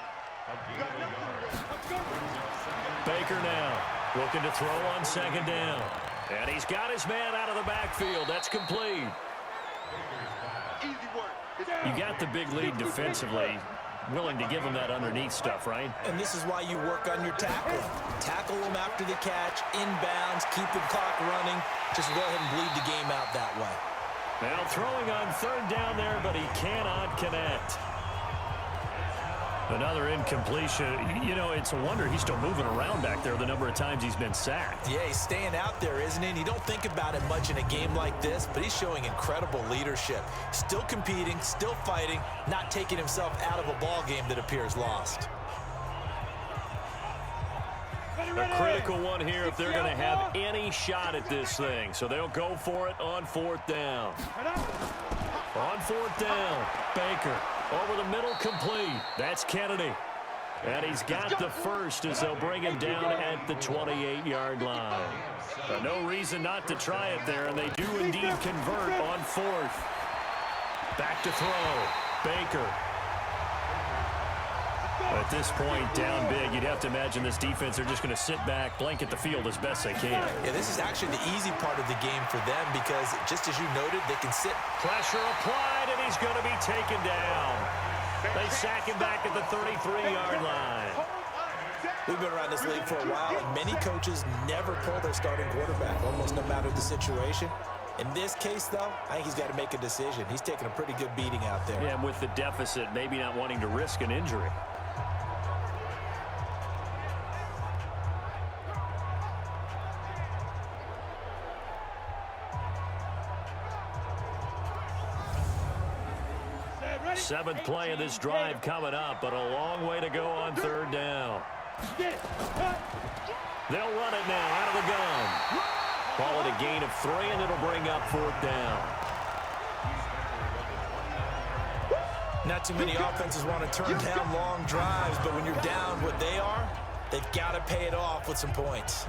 Baker now looking to throw on 2nd down. And he's got his man out of the backfield. That's complete. Easy work. You got the big lead defensively. willing to give them that underneath stuff, right? And this is why you work on your tackling. Tackle them after the catch, inbounds, keep the clock running. Just go ahead and bleed the game out that way. Now throwing on third down there, but he cannot connect. Another incompletion. You know, it's a wonder he's still moving around back there the number of times he's been sacked. Yeah, he's staying out there, isn't he? And you don't think about it much in a game like this, but he's showing incredible leadership. Still competing, still fighting, not taking himself out of a ball game that appears lost. A critical one here if they're going to have any shot at this thing. So they'll go for it on fourth down. On fourth down, Baker. Over the middle, complete. That's Kennedy. And he's got the first as they'll bring him down at the 28-yard line. But no reason not to try it there, and they do indeed convert on fourth. Back to throw. Baker. At this point, down big, you'd have to imagine this defense, they're just going to sit back, blanket the field as best they can. Yeah, this is actually the easy part of the game for them because, just as you noted, they can sit. Pressure applied, and he's going to be taken down. They sack him back at the 33-yard line. We've been around this league for a while, and many coaches never pull their starting quarterback, almost no matter the situation. In this case, though, I think he's got to make a decision. He's taking a pretty good beating out there. Yeah, and with the deficit, maybe not wanting to risk an injury. Seventh play of this drive coming up, but a long way to go on third down. They'll run it now out of the gun. Call it a gain of 3, and it'll bring up fourth down. Not too many offenses want to turn down long drives, but when you're down what they are, they've got to pay it off with some points.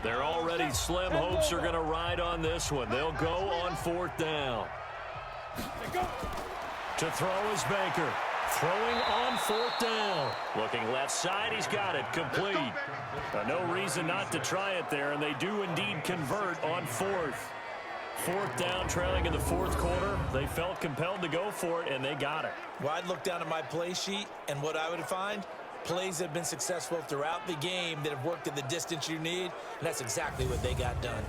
Their already slim hopes are going to ride on this one. They'll go on fourth down. To throw is Baker. Throwing on fourth down. Looking left side, he's got it. Complete. No reason not to try it there, and they do indeed convert on fourth. Fourth down, trailing in the fourth quarter. They felt compelled to go for it, and they got it. Well, I'd look down at my play sheet, and what I would find, plays that have been successful throughout the game that have worked at the distance you need, and that's exactly what they got done.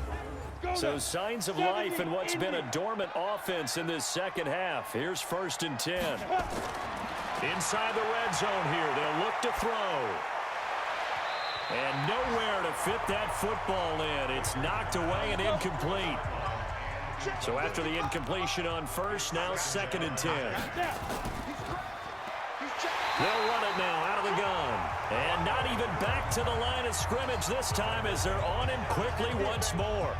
So signs of life in what's been a dormant offense in this second half. Here's 1st and 10. Inside the red zone here. They'll look to throw. And nowhere to fit that football in. It's knocked away and incomplete. So after the incompletion on first, now 2nd and 10. They'll run it now out of the gun. And not even back to the line of scrimmage this time as they're on him quickly once more.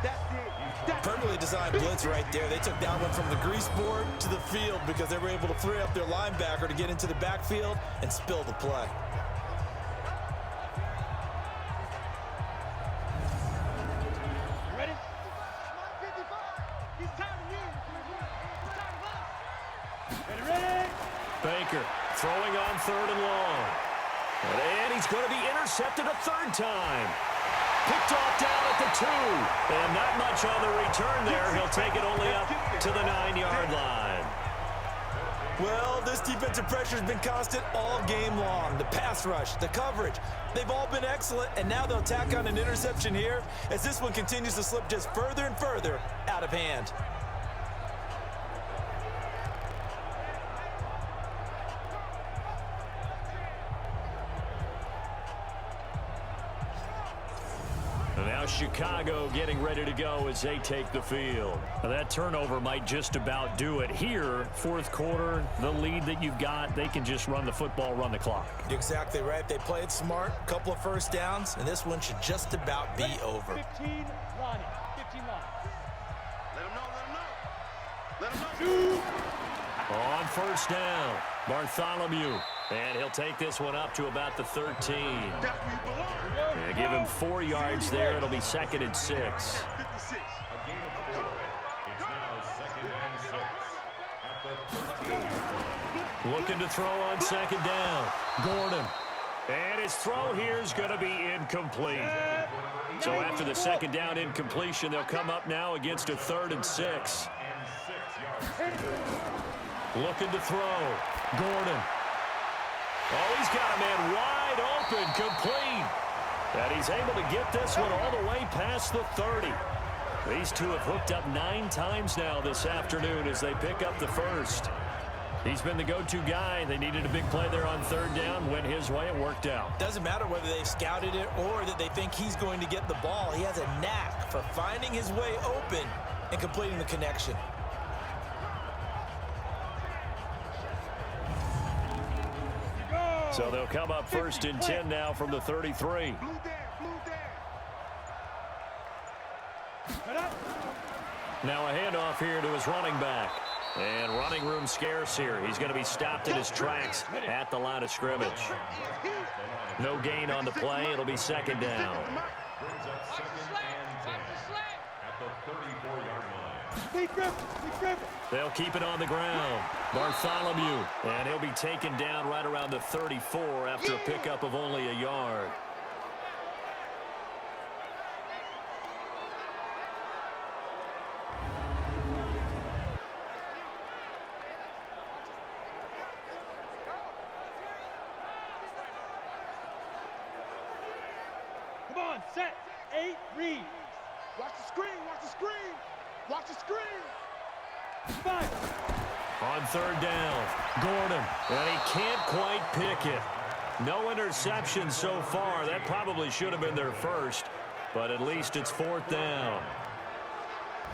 Perfectly designed blitz right there. They took that one from the grease board to the field because they were able to free up their linebacker to get into the backfield and spill the play. Ready? 55. He's tired of you. He's tired of us. Ready? Baker throwing on 3rd and long. And he's going to be intercepted a 3rd time. Picked off down at the 2. And not much on the return there. He'll take it only up to the 9-yard line. Well, this defensive pressure has been constant all game long. The pass rush, the coverage, they've all been excellent, and now they'll tack on an interception here as this one continues to slip just further and further out of hand. Now Chicago getting ready to go as they take the field. Now that turnover might just about do it. Here, 4th quarter, the lead that you've got, they can just run the football, run the clock. You're exactly right. They played smart, couple of first downs, and this one should just about be over. 15 line. 15 line. Let him know, let him know. Let him know. On 1st down, Bartholomew. And he'll take this one up to about the 13. Yeah, give him 4 yards there. It'll be 2nd and 6. 56. A gain of 4. It's now 2nd and 6 at the 13. Looking to throw on 2nd down. Gordon. And his throw here is going to be incomplete. So after the 2nd down incompletion, they'll come up now against a 3rd and 6. Looking to throw. Gordon. Oh, he's got a man wide open, complete. And he's able to get this one all the way past the 30. These two have hooked up 9 times now this afternoon as they pick up the first. He's been the go-to guy. They needed a big play there on 3rd down. Went his way. It worked out. Doesn't matter whether they've scouted it or that they think he's going to get the ball. He has a knack for finding his way open and completing the connection. So they'll come up 1st and 10 now from the 33. Now a handoff here to his running back. And running room scarce here. He's going to be stopped in his tracks at the line of scrimmage. No gain on the play. It'll be 2nd down. They'll keep it on the ground. Bartholomew. And he'll be taken down right around the 34 after a pickup of only a yard. Come on, set, 8, read. Watch the screen, watch the screen. Watch the screen. 5. On 3rd down, Gordon, and he can't quite pick it. No interception so far. That probably should have been their first, but at least it's 4th down.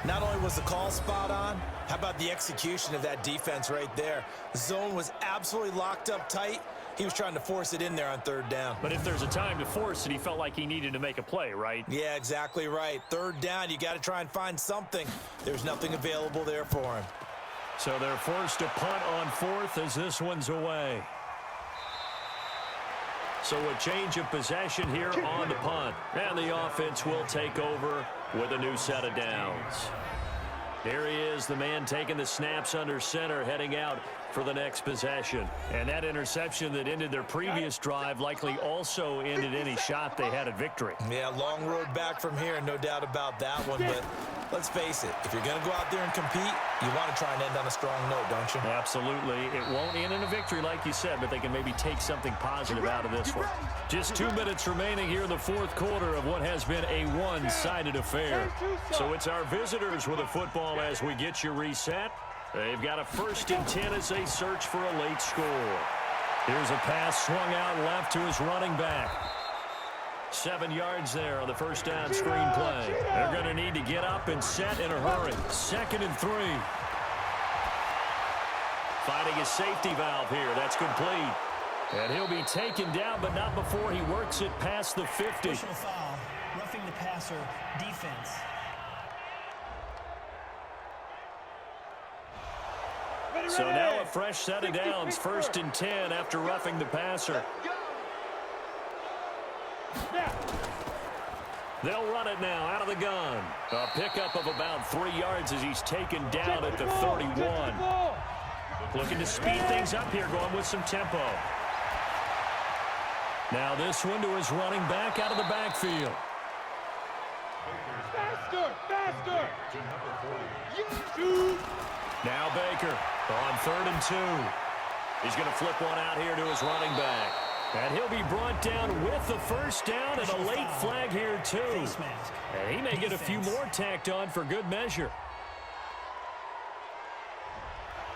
Not only was the call spot on, how about the execution of that defense right there? The zone was absolutely locked up tight. He was trying to force it in there on 3rd down. But if there's a time to force it, he felt like he needed to make a play, right? Yeah, exactly right. 3rd down, you got to try and find something. There's nothing available there for him. So they're forced to punt on 4th as this one's away. So a change of possession here on the punt. And the offense will take over with a new set of downs. Here he is, the man taking the snaps under center, heading out for the next possession. And that interception that ended their previous drive likely also ended any shot they had at victory. Yeah, long road back from here, no doubt about that one. But let's face it, if you're going to go out there and compete, you want to try and end on a strong note, don't you? Absolutely. It won't end in a victory like you said, but they can maybe take something positive out of this one. Just 2 minutes remaining here in the 4th quarter of what has been a one-sided affair. So it's our visitors with a football as we get you reset. They've got a 1st and 10 as they search for a late score. Here's a pass swung out left to his running back. 7 yards there on the 1st down screen play. They're going to need to get up and set in a hurry. 2nd and 3. Finding his safety valve here. That's complete. And he'll be taken down, but not before he works it past the 50. Personal foul, roughing the passer, defense. So now a fresh set of downs, 1st and 10 after roughing the passer. They'll run it now out of the gun. A pickup of about 3 yards as he's taken down at the 31. Looking to speed things up here, going with some tempo. Now this one to his running back out of the backfield. Faster, faster. Now Baker on 3rd and 2. He's going to flip one out here to his running back. And he'll be brought down with the 1st down and a late flag here too. And he may get a few more tacked on for good measure.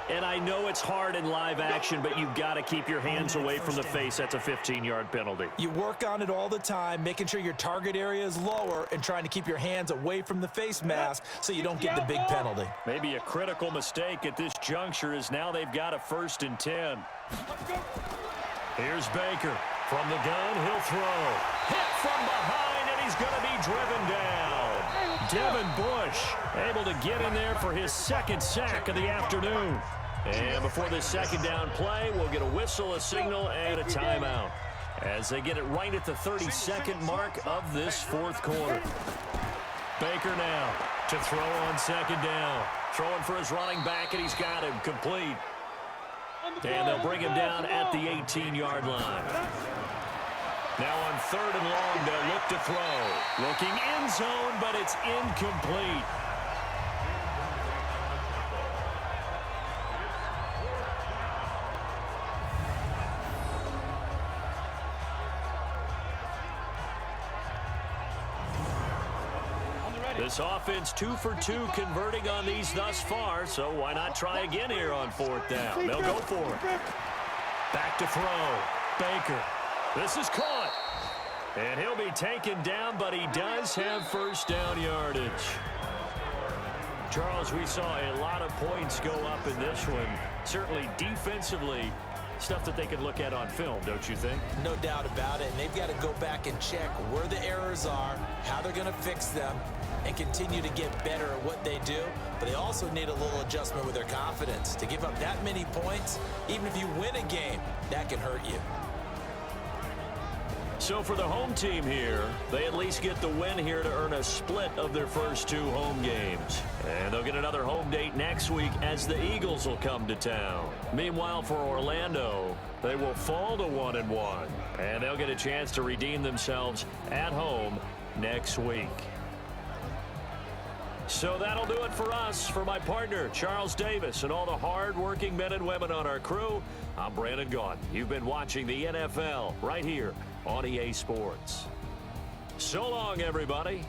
And I know it's hard in live action, but you've got to keep your hands away from the face. That's a 15-yard penalty. You work on it all the time, making sure your target area is lower and trying to keep your hands away from the face mask so you don't get the big penalty. Maybe a critical mistake at this juncture is now they've got a 1st and 10. Here's Baker. From the gun, he'll throw. Hit from behind, and he's going to be driven down. Devin Bush able to get in there for his 2nd sack of the afternoon. And before this 2nd down play, we'll get a whistle, a signal, and a timeout as they get it right at the 32nd mark of this 4th quarter. Baker now to throw on 2nd down. Throwing for his running back, and he's got him complete. And they'll bring him down at the 18-yard line. Now on 3rd and long, they'll look to throw. Looking end zone, but it's incomplete. This offense 2 for 2 converting on these thus far, so why not try again here on 4th down? They'll go for it. Back to throw. Baker. This is caught. And he'll be taken down, but he does have first down yardage. Charles, we saw a lot of points go up in this one. Certainly defensively, stuff that they can look at on film, don't you think? No doubt about it. And they've got to go back and check where the errors are, how they're going to fix them, and continue to get better at what they do. But they also need a little adjustment with their confidence. To give up that many points, even if you win a game, that can hurt you. So for the home team here, they at least get the win here to earn a split of their first 2 home games. And they'll get another home date next week as the Eagles will come to town. Meanwhile, for Orlando, they will fall to 1-1. And they'll get a chance to redeem themselves at home next week. So that'll do it for us. For my partner, Charles Davis, and all the hard-working men and women on our crew, I'm Brandon Gaudin. You've been watching the NFL right here on EA Sports. So long, everybody.